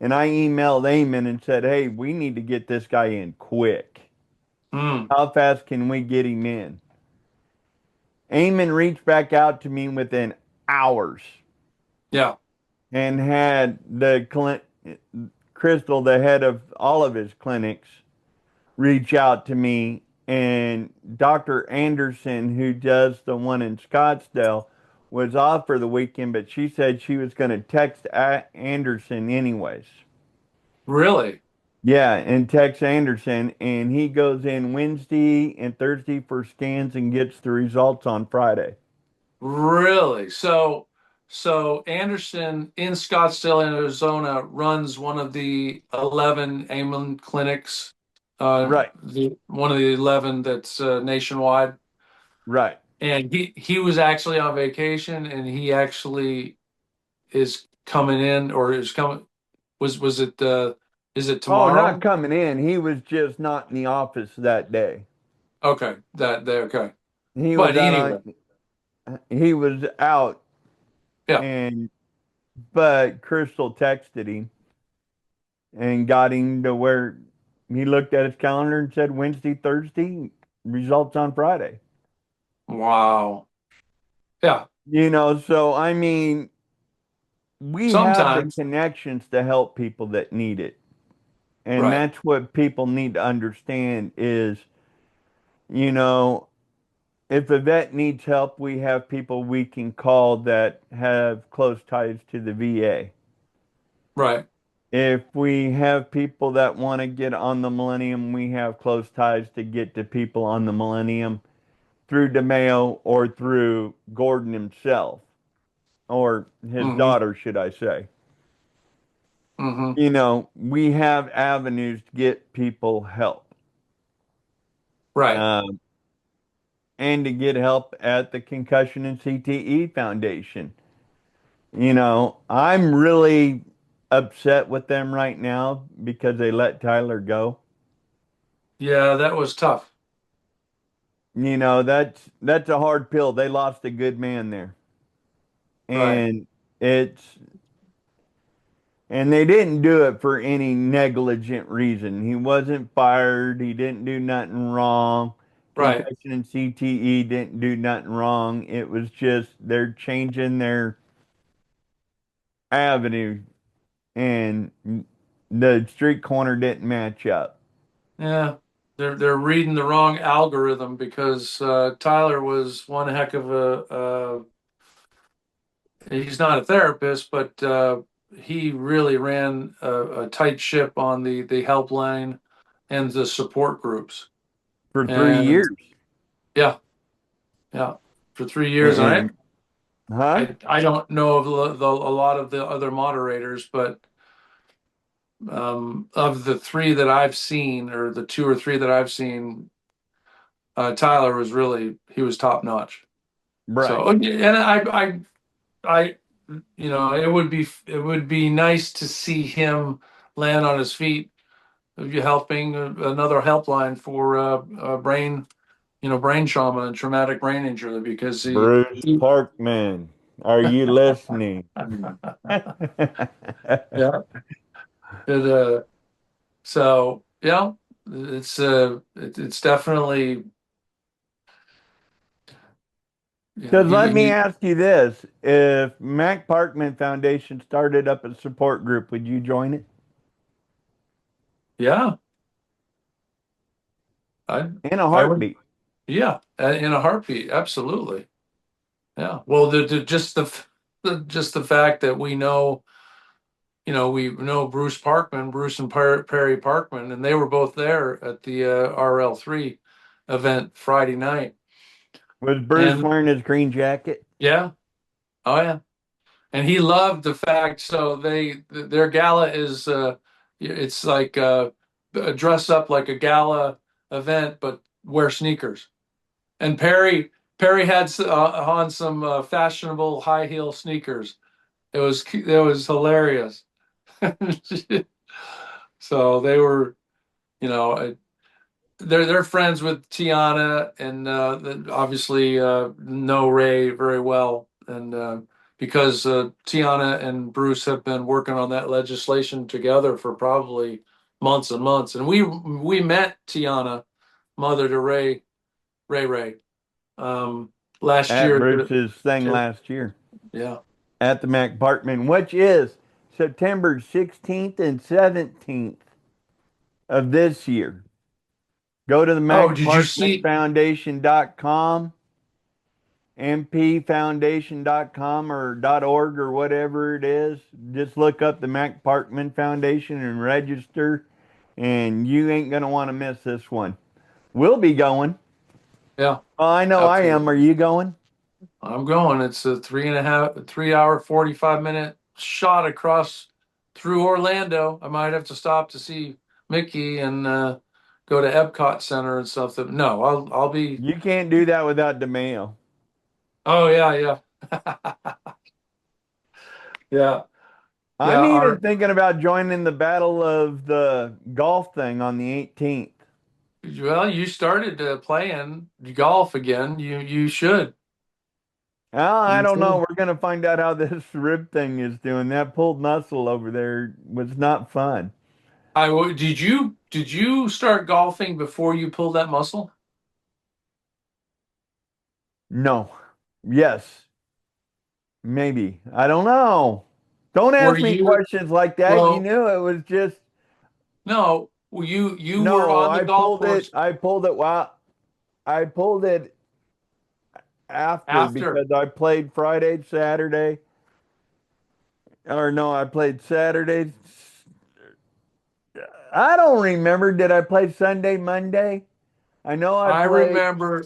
And I emailed Amen and said, hey, we need to get this guy in quick. mm, How fast can we get him in? Eamon reached back out to me within hours yeah, and had Crystal, the head of all of his clinics, reach out to me. And Dr. Anderson, who does the one in Scottsdale, was off for the weekend, but she said she was going to text Anderson anyways. really, Yeah, and text Anderson, and he goes in Wednesday and Thursday for scans and gets the results on Friday. really. So Anderson in Scottsdale, Arizona, runs one of the 11 Amen clinics, Right, one of the 11 that's nationwide. right. And he was actually on vacation, and he actually is coming in, or is coming. Was it? Is it Oh, not tomorrow? coming in. He was just not in the office that day. Okay, that there. Okay, He was but out anyway, on, he was out, yeah. and but Crystal texted him and got him to where he looked at his calendar and said Wednesday, Thursday, results on Friday. Wow. Yeah. So I mean, we have the Sometimes. connections to help people that need it. And Right. that's what people need to understand is, you know, if a vet needs help, we have people we can call that have close ties to the VA. Right. If we have people that want to get on the Millennium, we have close ties to get to people on the Millennium through DeMeo or through Gordon himself, or his Mm-hmm. daughter, should I say. Mm-hmm. We have avenues to get people help. Right. Um, and to get help at the Concussion and CTE Foundation. You know, I'm really upset with them right now because they let Tyler go. Yeah, that was tough. You know, that's a hard pill. They lost a good man there. Right. And it's and they didn't do it for any negligent reason. He wasn't fired. He didn't do nothing wrong. Right. Concussion and CTE didn't do nothing wrong. It was just they're changing their avenue and the street corner didn't match up. Yeah. They're reading the wrong algorithm because Tyler was one heck of a he's not a therapist, but he really ran a tight ship on the helpline and the support groups. For 3 years. And yeah, yeah, for 3 years. And And huh? I don't know of a lot of the other moderators, but of the three that I've seen, or the two or three that I've seen, Tyler was really, he was top notch. So, Right. and I, it would be nice to see him land on his feet, helping another helpline for brain, brain trauma and traumatic brain injury, because Bruce Parkman, are you listening? yeah, it, so yeah, it's definitely, Because let me he ask you this. If Mac Parkman Foundation started up a support group, would you join it? yeah, I In a I would, heartbeat. yeah, in a heartbeat, absolutely. Yeah. Well, just the fact that we know Bruce Parkman, Bruce and Perry Parkman, and they were both there at the RL3 event Friday night. Was Bruce And wearing his green jacket? yeah, oh yeah, and he loved the fact. So their gala is it's like dress up like a gala event, but wear sneakers. And Perry had on some fashionable high heel sneakers. It was hilarious. So they were, you know, they're friends with Tiana, and obviously know Ray very well, and because Tiana and Bruce have been working on that legislation together for probably months and months, and we met Tiana, mother to Ray, last At year. Bruce's thing last year Yeah. at the Mac Parkman, which is September 16th and 17th of this year. Go to the Oh, did you see? MacParkmanFoundation.com, mpfoundation.com or .org or whatever it is. Just look up the Mac Parkman Foundation and register, and you ain't going to want to miss this one. We'll be going. Yeah, Oh, I know I am. Are absolutely. you going? I'm going. It's a 3 hour, 45-minute shot across through Orlando. I might have to stop to see Mickey and go to Epcot Center and stuff. No, I'll be. You can't do that without DeMeo. Oh yeah, yeah, yeah, I'm yeah. even thinking about joining the Battle of the Golf thing on the 18th. Well, you started playing golf again. You should. Well, I You don't know. should. We're going to find out how this rib thing is doing. That pulled muscle over there was not fun. Did you start golfing before you pulled that muscle? No. Yes. Maybe. I don't know. Don't Were ask me you questions like that. You well? knew it was just No. Well, you were no. on the golf course I pulled it while I pulled it after after. because I played Friday, Saturday. Or no, I played Saturday. I don't remember. Did I play Sunday, Monday? I know I I played remember.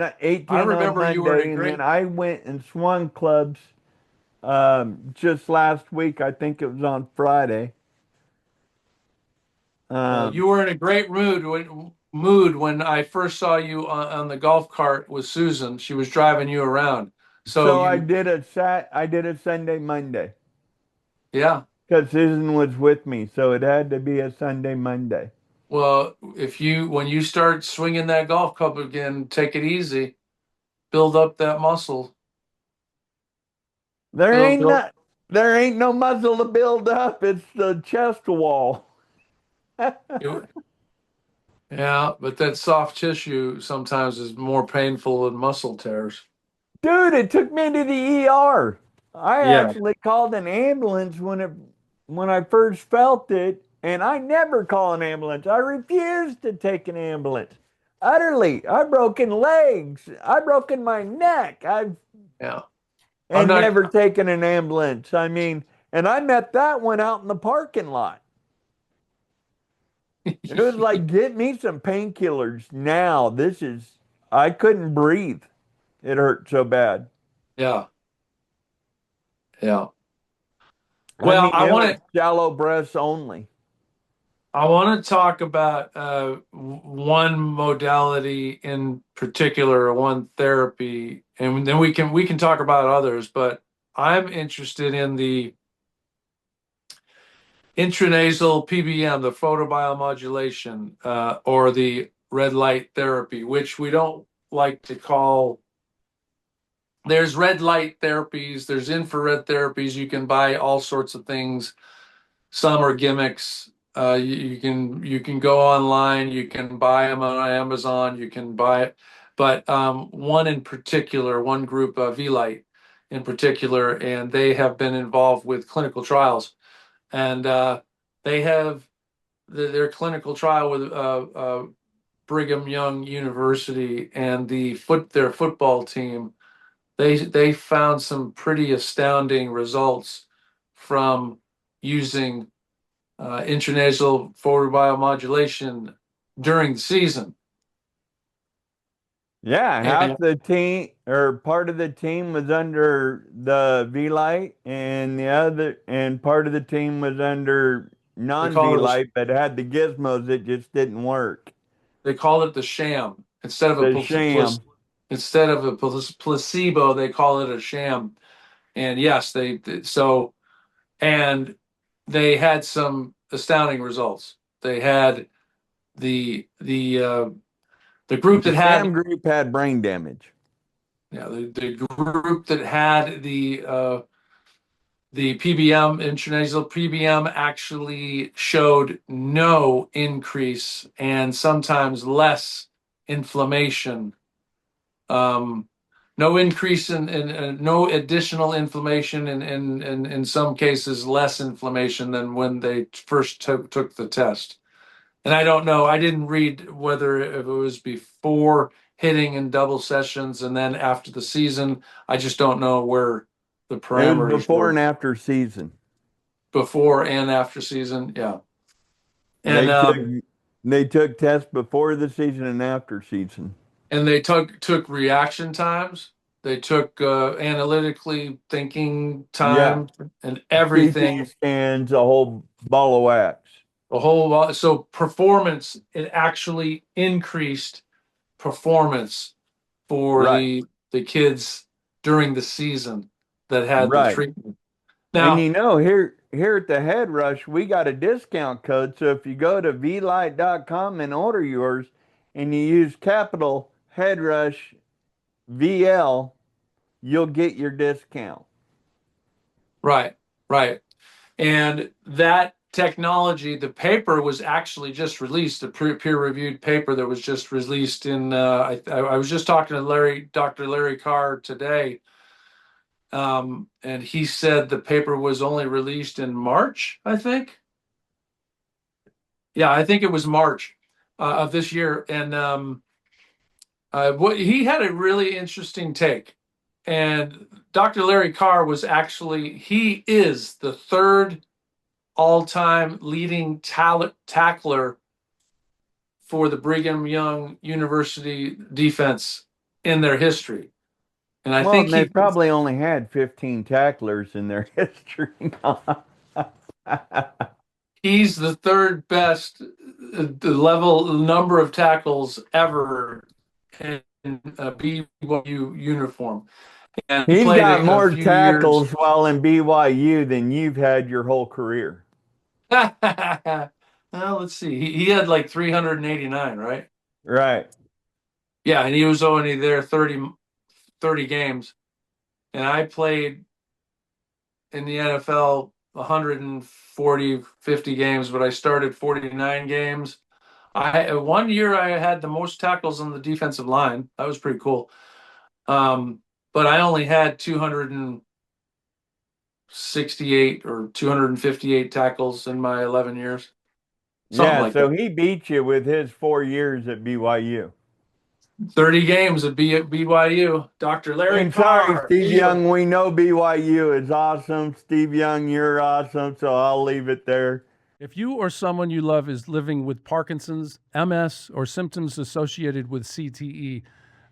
I 18 on remember you were in a Monday, and then great. I went and swung clubs just last week. I think it was on Friday. You were in a great mood when I first saw you on the golf cart with Susan. She was driving you around. So So you, I did a Sunday, Monday, yeah. because Susan was with me, so it had to be a Sunday, Monday. Well, when you start swinging that golf club again, take it easy. Build up that muscle. There Build, ain't build. no, there ain't no muscle to build up. It's the chest wall. You- yeah, but that soft tissue sometimes is more painful than muscle tears. Dude, it took me to the ER. I Yeah. actually called an ambulance when I first felt it, and I never call an ambulance. I refuse to take an ambulance. Utterly. I've broken legs. I've broken my neck. I've Yeah. I'm and not. never taken an ambulance. I mean, and I met that one out in the parking lot. It was like, get me some painkillers now. I couldn't breathe. It hurt so bad. Yeah. Yeah. I Well, mean, it was shallow breaths only. I want to talk about one modality in particular, one therapy, and then we can talk about others. But I'm interested in the intranasal PBM, the photobiomodulation, or the red light therapy, which we don't like to call. There's red light therapies, there's infrared therapies. You can buy all sorts of things. Some are gimmicks. You can go online. You can buy them on Amazon. You can buy it, but one in particular, one group, V-Light in particular, and they have been involved with clinical trials, and they have their clinical trial with Brigham Young University and their football team. They found some pretty astounding results from using intranasal photobiomodulation during the season. Yeah, half And the team or part of the team was under the V light, and part of the team was under they non V call it light, but had the gizmos that just didn't work. they call it the sham The sham. instead of a placebo. They call it a sham. And yes, so and they had some astounding results. They had the group The that had sham group had brain damage. the group that had the PBM, intranasal PBM, actually showed no increase and sometimes less inflammation. No increase in no additional inflammation, and in some cases less inflammation than when they first took the test. And I don't know, I didn't read whether if it was before hitting in double sessions and then after the season. I just don't know where the It was parameters before were. and after season. Before and after season, yeah. And They took they took tests before the season and after season. they took reaction times. They took analytically thinking Yeah, time and CT everything. scans, a whole ball of wax. A whole lot. So performance, it actually increased performance for Right, the kids during the season that had the right. treatment. And Now, here at the Head Rush, we got a discount code. So if you go to vlight.com and order yours and you use capital Head Rush VL, you'll get your discount. right, right. And that technology, the paper was actually just released, a peer-reviewed paper that was just released in, I was just talking to Dr. Larry Carr today, and he said the paper was only released in March, I think. Yeah, I think it was March of this year. And he had a really interesting take. And Dr. Larry Carr he is the third all-time leading tackler for the Brigham Young University defense in their history. And I Well, think and they probably only had 15 tacklers in their history. he's the third best the number of tackles ever in a BYU uniform. And he He's played got a more few years. tackles while in BYU than you've had your whole career. Well, let's see. He had like 389, right? Right. Yeah, and he was only there 30 games. And I played in the NFL 140, 50 games, but I started 49 games. One year I had the most tackles on the defensive line. That was pretty cool. But I only had 268 or 258 tackles in my 11 years. Something Yeah, like so that. he beat you with his 4 years at BYU. 30 games at BYU. Dr. Larry And sorry, Carr. Steve Young, we know BYU is awesome. Steve Young, you're awesome, so I'll leave it there. If you or someone you love is living with Parkinson's, MS, or symptoms associated with CTE,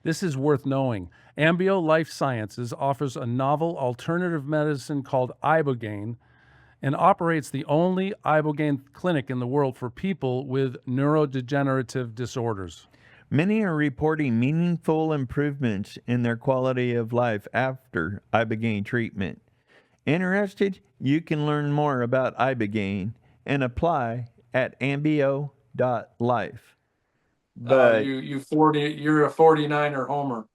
this is worth knowing. Ambio Life Sciences offers a novel alternative medicine called Ibogaine and operates the only Ibogaine clinic in the world for people with neurodegenerative disorders. Many are reporting meaningful improvements in their quality of life after Ibogaine treatment. Interested? You can learn more about Ibogaine and apply at ambio.life. But You're a 49er homer.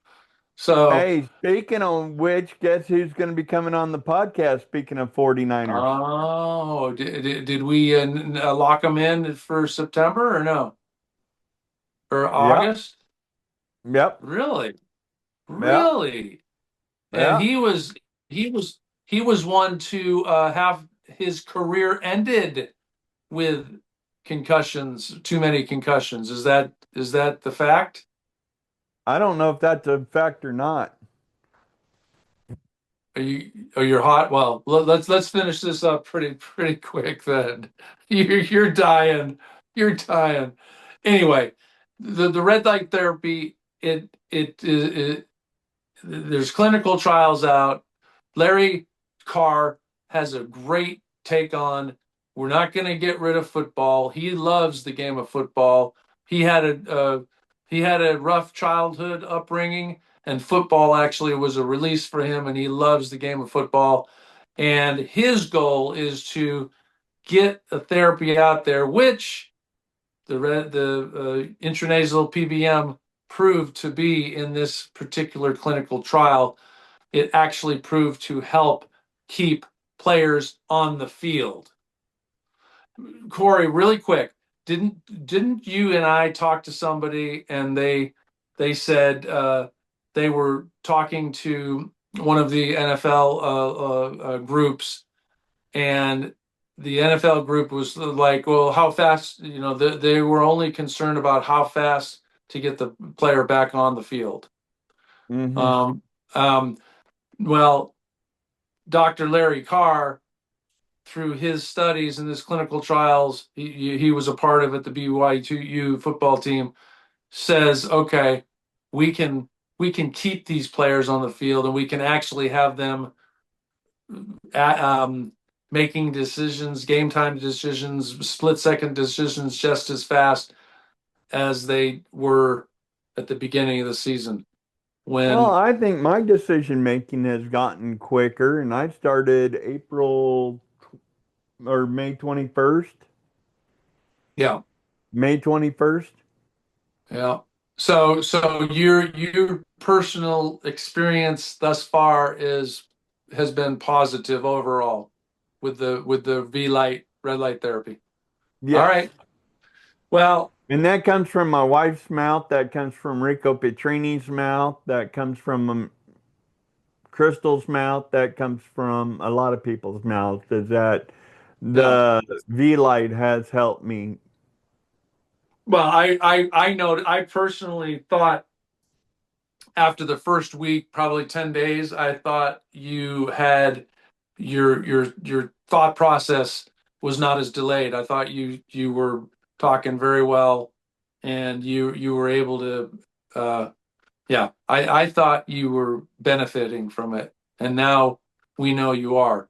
So, hey, speaking of which, guess who's going to be coming on the podcast? Speaking of 49ers. oh, did we lock them in for September or no? Or Yep. August? Yep. Really? Yep. Really? And Yep. he was one to have his career ended with concussions, too many concussions. Is that the fact? I don't know if that's a fact or not. You're hot? Well, let's finish this up pretty quick then. You're dying. You're dying. Anyway, the red light therapy, it there's clinical trials out. Larry Carr has a great take on, we're not going to get rid of football. He loves the game of football. He had a rough childhood upbringing, and football actually was a release for him, and he loves the game of football. And his goal is to get a therapy out there, which the intranasal PBM proved to be in this particular clinical trial. It actually proved to help keep players on the field. Corey, really quick, didn't you and I talk to somebody and they said they were talking to one of the NFL groups, and the NFL group was like, well, how fast, they were only concerned about how fast to get the player back on the field. Mm-hmm. Um, well, Dr. Larry Carr, through his studies and his clinical trials, he was a part of it, the BYU football team, says, okay, we can keep these players on the field, and we can actually have them making decisions, game time decisions, split second decisions just as fast as they were at the beginning of the season. Well, I think my decision making has gotten quicker, and I started April or May 21st. Yeah. May 21st. Yeah. So your personal experience thus far has been positive overall with the red light therapy. Yes. All right. Well, And that comes from my wife's mouth. That comes from Rico Petrini's mouth. That comes from Crystal's mouth. That comes from a lot of people's mouths. Is that the V light has helped me. well, I know, I personally thought after the first week, probably 10 days, I thought you had your thought process was not as delayed. I thought you were talking very well, and you were able to I thought you were benefiting from it, and now we know you are.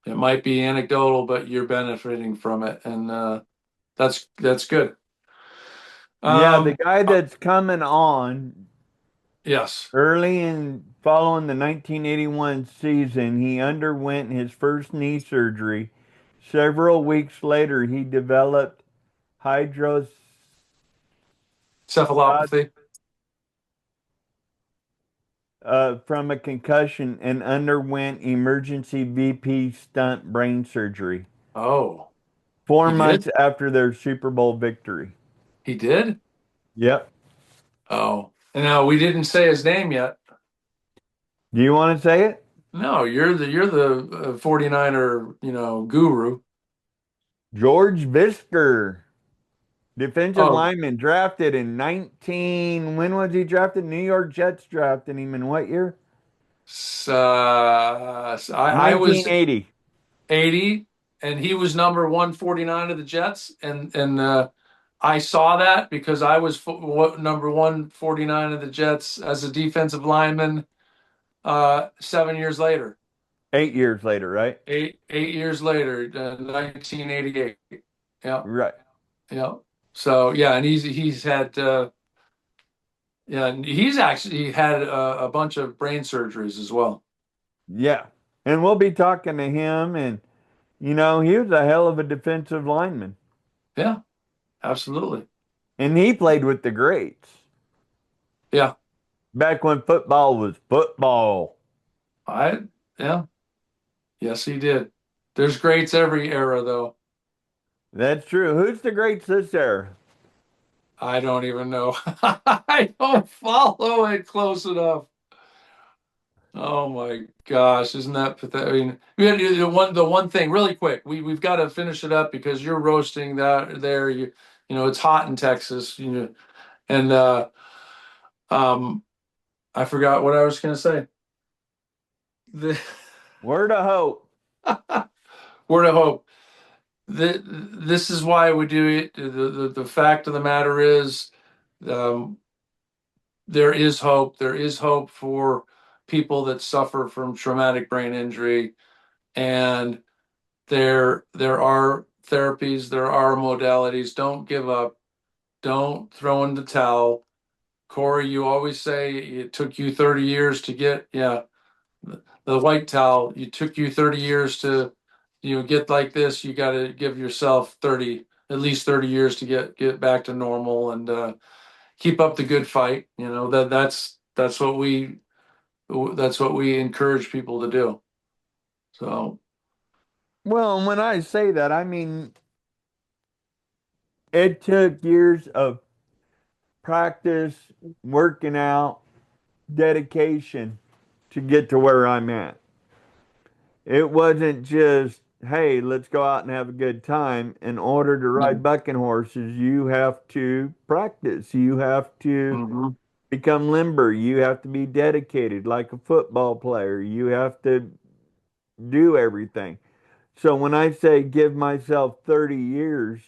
It might be anecdotal, but you're benefiting from it, and That's good. Yeah, the guy Uh, that's coming on yes. early in following the 1981 season, he underwent his first knee surgery. Several weeks later, he developed hydros Cephalopathy. from a concussion and underwent emergency VP stunt brain surgery Oh, four he did? months after their Super Bowl victory. He did? Yep. Oh, and now we didn't say his name yet. Do you want to say it? No, you're the 49er, guru. George Visker, defensive Oh, lineman, drafted in when was he drafted? New York Jets drafted him in what year? I was 1980. 80 and he was number 149 of the Jets, and I saw that because I was number 149 of the Jets as a defensive lineman 7 years later. 8 years later, right? Eight years later, 1988. Yeah, Right. yeah. So yeah, and he's had yeah, and he's actually had a bunch of brain surgeries as well. Yeah. And we'll be talking to him, and he was a hell of a defensive lineman. Yeah, absolutely. And he played with the greats Yeah, back when football was football. I yeah, yes, he did. There's greats every era, though. That's true. Who's the greats this era? I don't even know. I don't follow it close enough. Oh my gosh, isn't that pathetic? I mean, we had the one thing really quick. We've got to finish it up because you're roasting that there. It's hot in Texas. And um, I forgot what I was going to say. The Word of hope. word of hope. This is why we do it. The fact of the matter is, um, there is hope. There is hope for people that suffer from traumatic brain injury, and there are therapies, there are modalities. Don't give up. Don't throw in the towel. Corey, you always say it took you 30 years to get, yeah, the white towel. It took you 30 years to, get like this. You got to give yourself at least 30 years to get back to normal, and keep up the good fight. That's what we encourage people to do. So, Well, and when I say that, I mean it took years of practice, working out, dedication to get to where I'm at. It wasn't just, hey, let's go out and have a good time. In order to ride bucking horses, you have to practice. You have to mhm. become limber. You have to be dedicated like a football player. You have to do everything. So when I say give myself 30 years,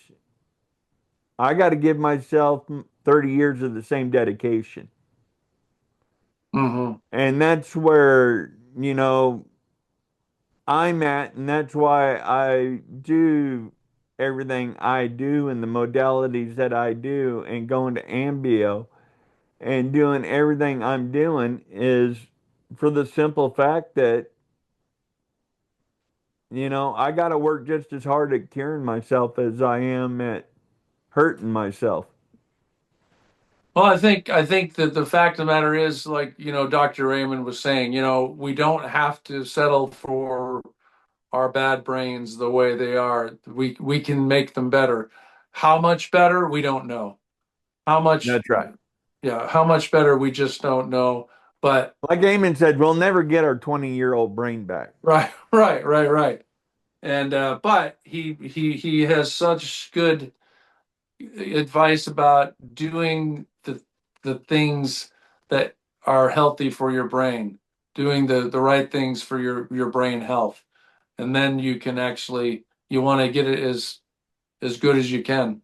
I got to give myself 30 years of the same dedication. Mhm. And that's where, I'm at, and that's why I do everything I do and the modalities that I do, and going to Ambio and doing everything I'm doing is for the simple fact that, I got to work just as hard at curing myself as I am at hurting myself. Well, I think that the fact of the matter is, like, Dr. Raymond was saying, we don't have to settle for our bad brains the way they are. We can make them better. How much better? We don't know. How much, That's right. yeah, how much better we just don't know. But Like Eamon said, we'll never get our 20-year-old brain back. right, right, right, right. And but he has such good advice about doing the things that are healthy for your brain, doing the right things for your brain health, and then you want to get it as good as you can.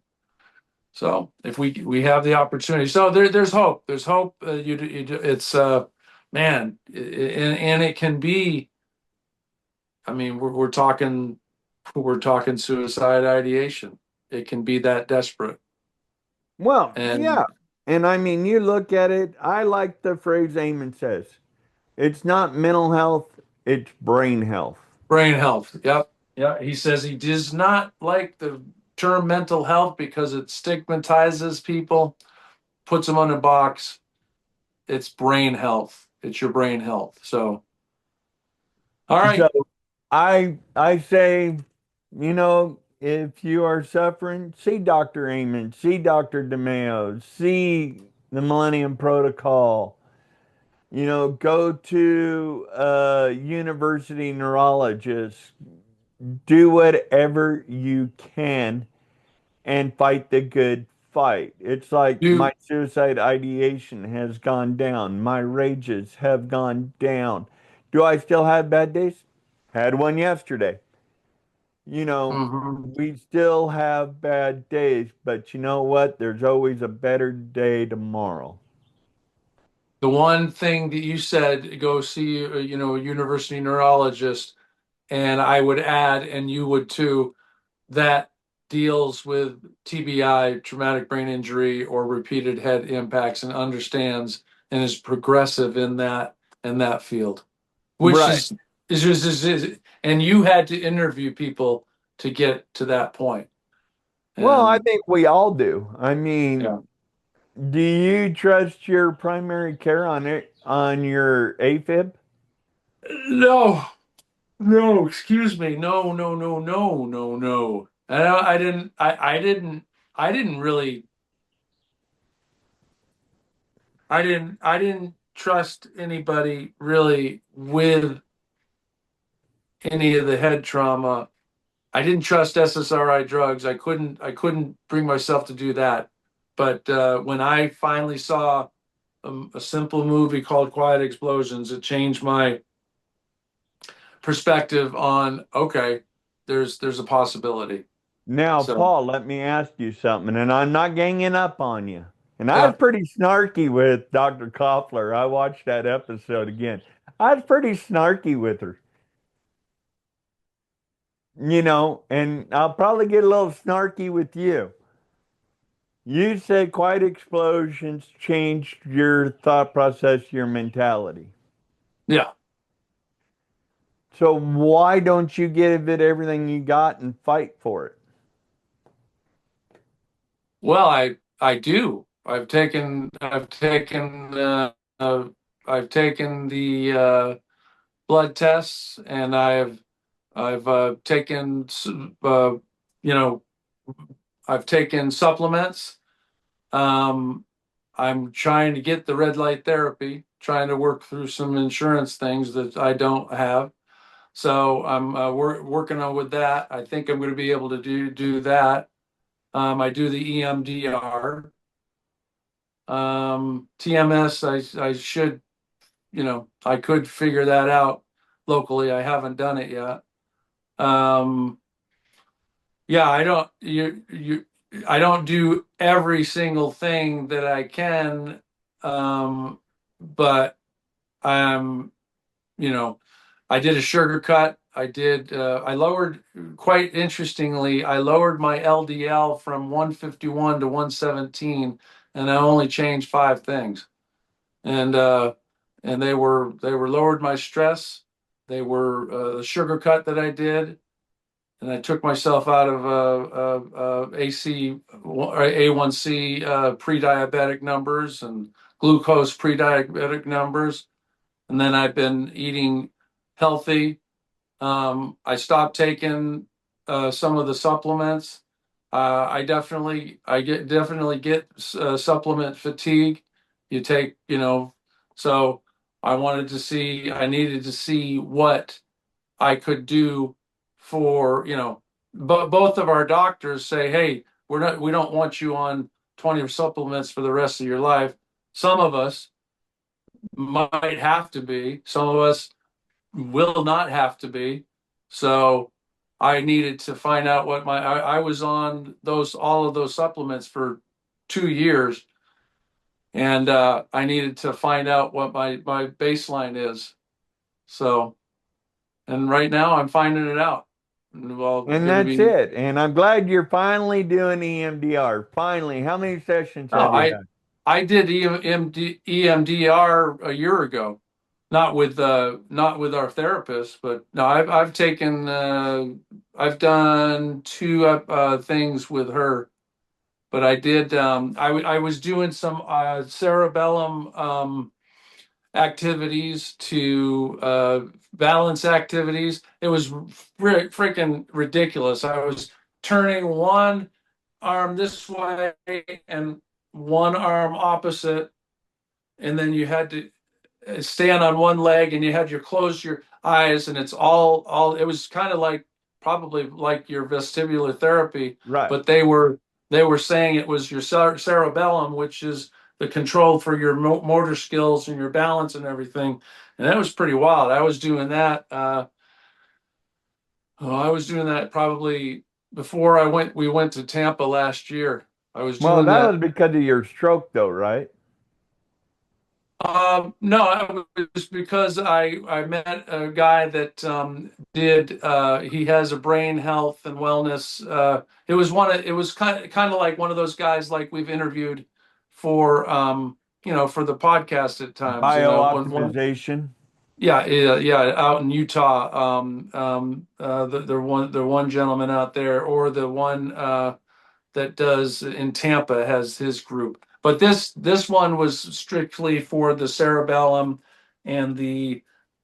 So if we have the opportunity, so there's hope. There's hope. It's man, and it can be. I mean, we're talking suicide ideation. it can be that desperate. Well, And yeah. And I mean, you look at it, I like the phrase Eamon says. It's not mental health, it's brain health. brain health. Yep. Yeah. He says he does not like the term mental health because it stigmatizes people, puts them on a box. It's brain health. It's your brain health. So, all right. So I say, if you are suffering, see Dr. Amen, see Dr. DeMeo, see the Millennium Protocol. Go to a university neurologist, do whatever you can and fight the good fight. It's like my You, suicide ideation has gone down, my rages have gone down. Do I still have bad days? Had one yesterday. mhm. We still have bad days, but you know what? There's always a better day tomorrow. The one thing that you said, go see, a university neurologist, and I would add, and you would too, that deals with TBI, traumatic brain injury, or repeated head impacts, and understands and is progressive in that field, which Right. is and you had to interview people to get to that point. Well, I And think we all do. I yeah, mean, do you trust your primary care on your AFib? no, no, excuse me, no, no, no, no, no, no. I didn't really, I didn't trust anybody really with any of the head trauma. I didn't trust SSRI drugs. I couldn't bring myself to do that. But when I finally saw a simple movie called Quiet Explosions, it changed my perspective on, okay, there's a possibility. Now, So Paul, let me ask you something, and I'm not ganging up on you. And I was yeah, pretty snarky with Dr. Koffler. I watched that episode again. I was pretty snarky with her, and I'll probably get a little snarky with you. You said quiet explosions changed your thought process, your mentality. yeah. So why don't you give it everything you got and fight for it? Well, I do. I've taken the blood tests, and I've taken you know I've taken supplements. Um, I'm trying to get the red light therapy, trying to work through some insurance things that I don't have. So I'm working on with that. I think I'm going to be able to do that. I do the EMDR, TMS. I should, I could figure that out locally. I haven't done it yet. Um, yeah, I don't do every single thing that I can, but I'm, you know, I did a sugar cut. I lowered, quite interestingly, I lowered my LDL from 151 to 117, and I only changed five things. And they were lowered my stress. They were the sugar cut that I did, and I took myself out of AC or A1C pre-diabetic numbers and glucose pre-diabetic numbers, and then I've been eating healthy. I stopped taking some of the supplements. I definitely get supplement fatigue. You take, so I needed to see what I could do for, but both of our doctors say, hey, we don't want you on 20 supplements for the rest of your life. Some of us might have to be, some of us will not have to be. So I needed to find out I was on all of those supplements for 2 years, and I needed to find out what my baseline is. So, and right now I'm finding it out. Well, And going to that's be. it. And I'm glad you're finally doing EMDR. Finally. How many sessions No, have you had? I did EMDR a year ago, not with our therapist, but no, I've taken I've done two things with her, but I did I was doing some cerebellum activities to balance activities. It was freaking ridiculous. I was turning one arm this way and one arm opposite, and then you had to stand on one leg and you had to close your eyes, and it's all it was kind of like probably like your vestibular therapy, Right. but they were saying it was your cerebellum, which is the control for your motor skills and your balance and everything. And that was pretty wild. I was doing that probably before we went to Tampa last year. I was Well, doing that that. was because of your stroke, though, right? No, it was because I met a guy that did he has a brain health and wellness. It was kind of like one of those guys like we've interviewed for for the podcast at times. Biooptimization. Yeah, out in Utah. The one gentleman out there, or the one that does in Tampa has his group. But this one was strictly for the cerebellum and the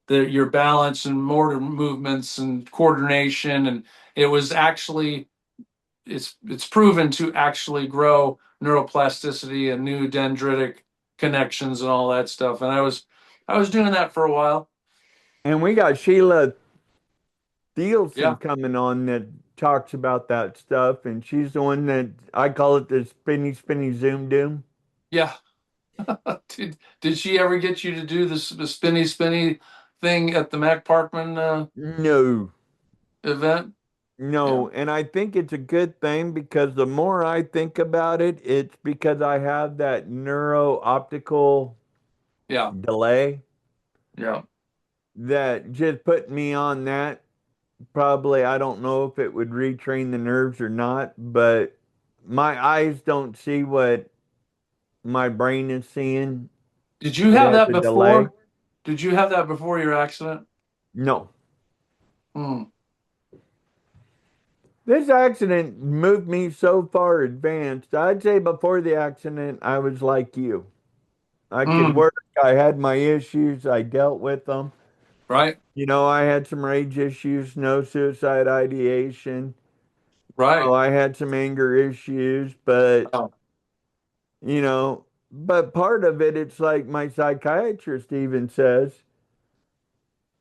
your balance and motor movements and coordination, and it was actually it's proven to actually grow neuroplasticity and new dendritic connections and all that stuff. And I was doing that for a while. And we got Sheila Yeah, Thielson coming on that talks about that stuff. And she's the one that I call it the spinny, spinny, zoom doom. yeah. Did she ever get you to do the spinny thing at the Mac Parkman No, event? Yeah, no. And I think it's a good thing because the more I think about it, it's because I have that neuro optical yeah, delay yeah. that just put me on that. Probably, I don't know if it would retrain the nerves or not, but my eyes don't see what my brain is seeing. Did you It have has that a delay. before? Did you have that before your accident? No. Hmm. This accident moved me so far advanced. I'd say before the accident, I was like you. I could Hmm. work. I had my issues. I dealt with them. Right, I had some rage issues, no suicide ideation. right. I had some anger issues, but Oh, you know, but part of it, it's like my psychiatrist even says,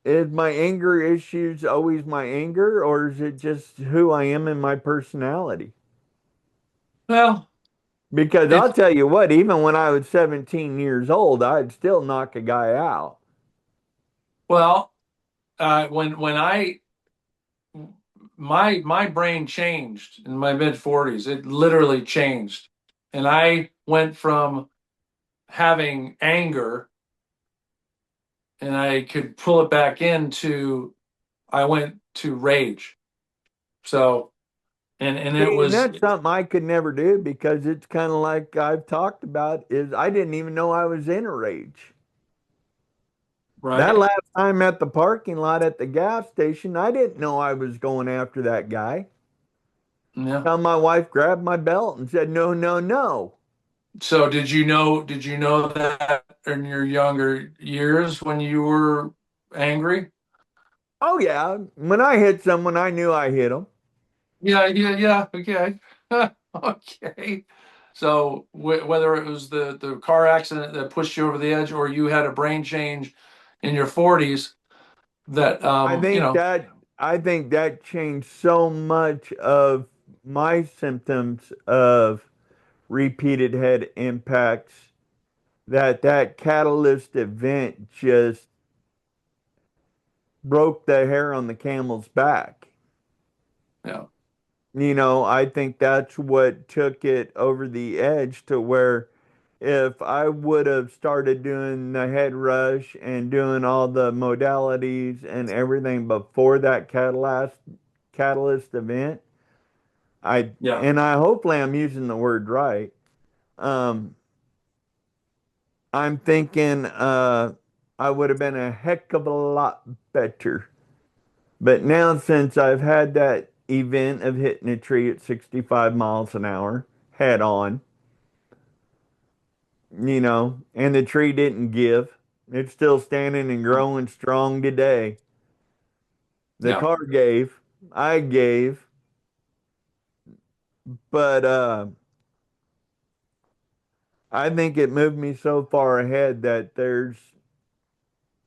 is my anger issues always my anger, or is it just who I am in my personality? well, Because I'll it's tell you what, even when I was 17 years old, I'd still knock a guy out. well. When I my brain changed in my mid 40s. It literally changed, and I went from having anger, and I could pull it back into I went to rage. So and it See, and was that's something I could never do because it's kind of like I've talked about is I didn't even know I was in a rage. That right. last time at the parking lot at the gas station, I didn't know I was going after that guy. Yeah. Till my wife grabbed my belt and said, "No, no, no." So did you know that in your younger years when you were angry? Oh yeah, when I hit someone, I knew I hit them. Yeah, yeah, yeah. Okay. Okay. So whether it was the car accident that pushed you over the edge, or you had a brain change in your 40s that I think that I think that changed so much of my symptoms of repeated head impacts that catalyst event just broke the hair on the camel's back. yeah. I think that's what took it over the edge to where if I would have started doing the head rush and doing all the modalities and everything before that catalyst event. Yeah. And I hopefully I'm using the word right. I'm thinking I would have been a heck of a lot better. But now, since I've had that event of hitting a tree at 65 miles an hour head on, and the tree didn't give, it's still standing and growing strong today. The Yeah. car gave, I gave, but I think it moved me so far ahead that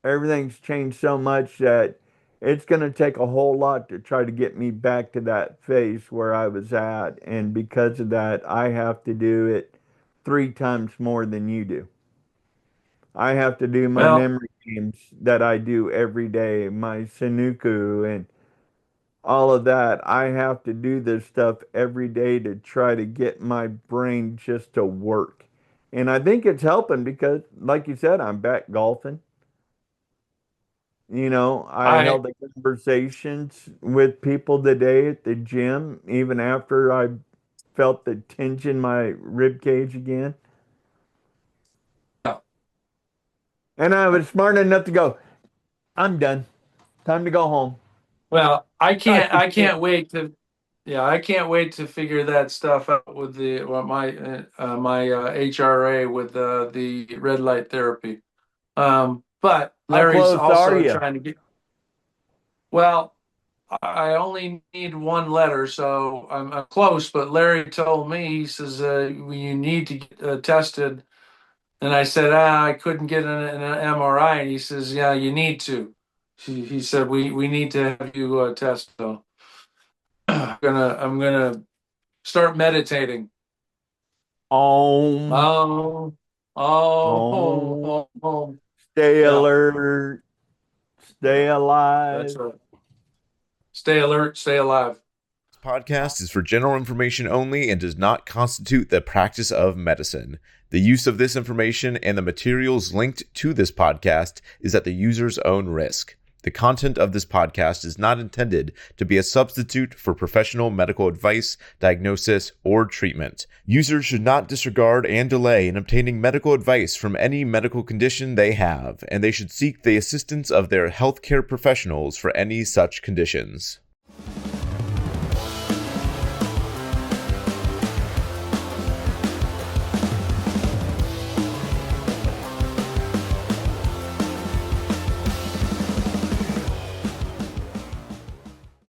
everything's changed so much that it's going to take a whole lot to try to get me back to that phase where I was at. And because of that, I have to do it 3 times more than you do. I have to do my Well, memory games that I do every day, my Sudoku and all of that. I have to do this stuff every day to try to get my brain just to work. And I think it's helping because, like you said, I'm back golfing. I I held the conversations with people today at the gym, even after I felt the tension in my rib cage again. And I was smart enough to go, I'm done. Time to go home. well, I I can't wait to. Yeah, I can't wait to figure that stuff out with my HRA with the red light therapy. But How Larry's close are also you? trying to get. Well, I only need one letter, so I'm close. But Larry told me, he says, you need to get tested. And I said, I couldn't get an MRI. And he says, yeah, you need to. He said, we need to have you test. So I'm gonna start meditating. Om, Oh, oh, om. oh, oh. Stay Yeah, alert. Stay that's alive. right. Stay alert, stay alive. This podcast is for general information only and does not constitute the practice of medicine. The use of this information and the materials linked to this podcast is at the user's own risk. The content of this podcast is not intended to be a substitute for professional medical advice, diagnosis, or treatment. Users should not disregard and delay in obtaining medical advice from any medical condition they have, and they should seek the assistance of their healthcare professionals for any such conditions.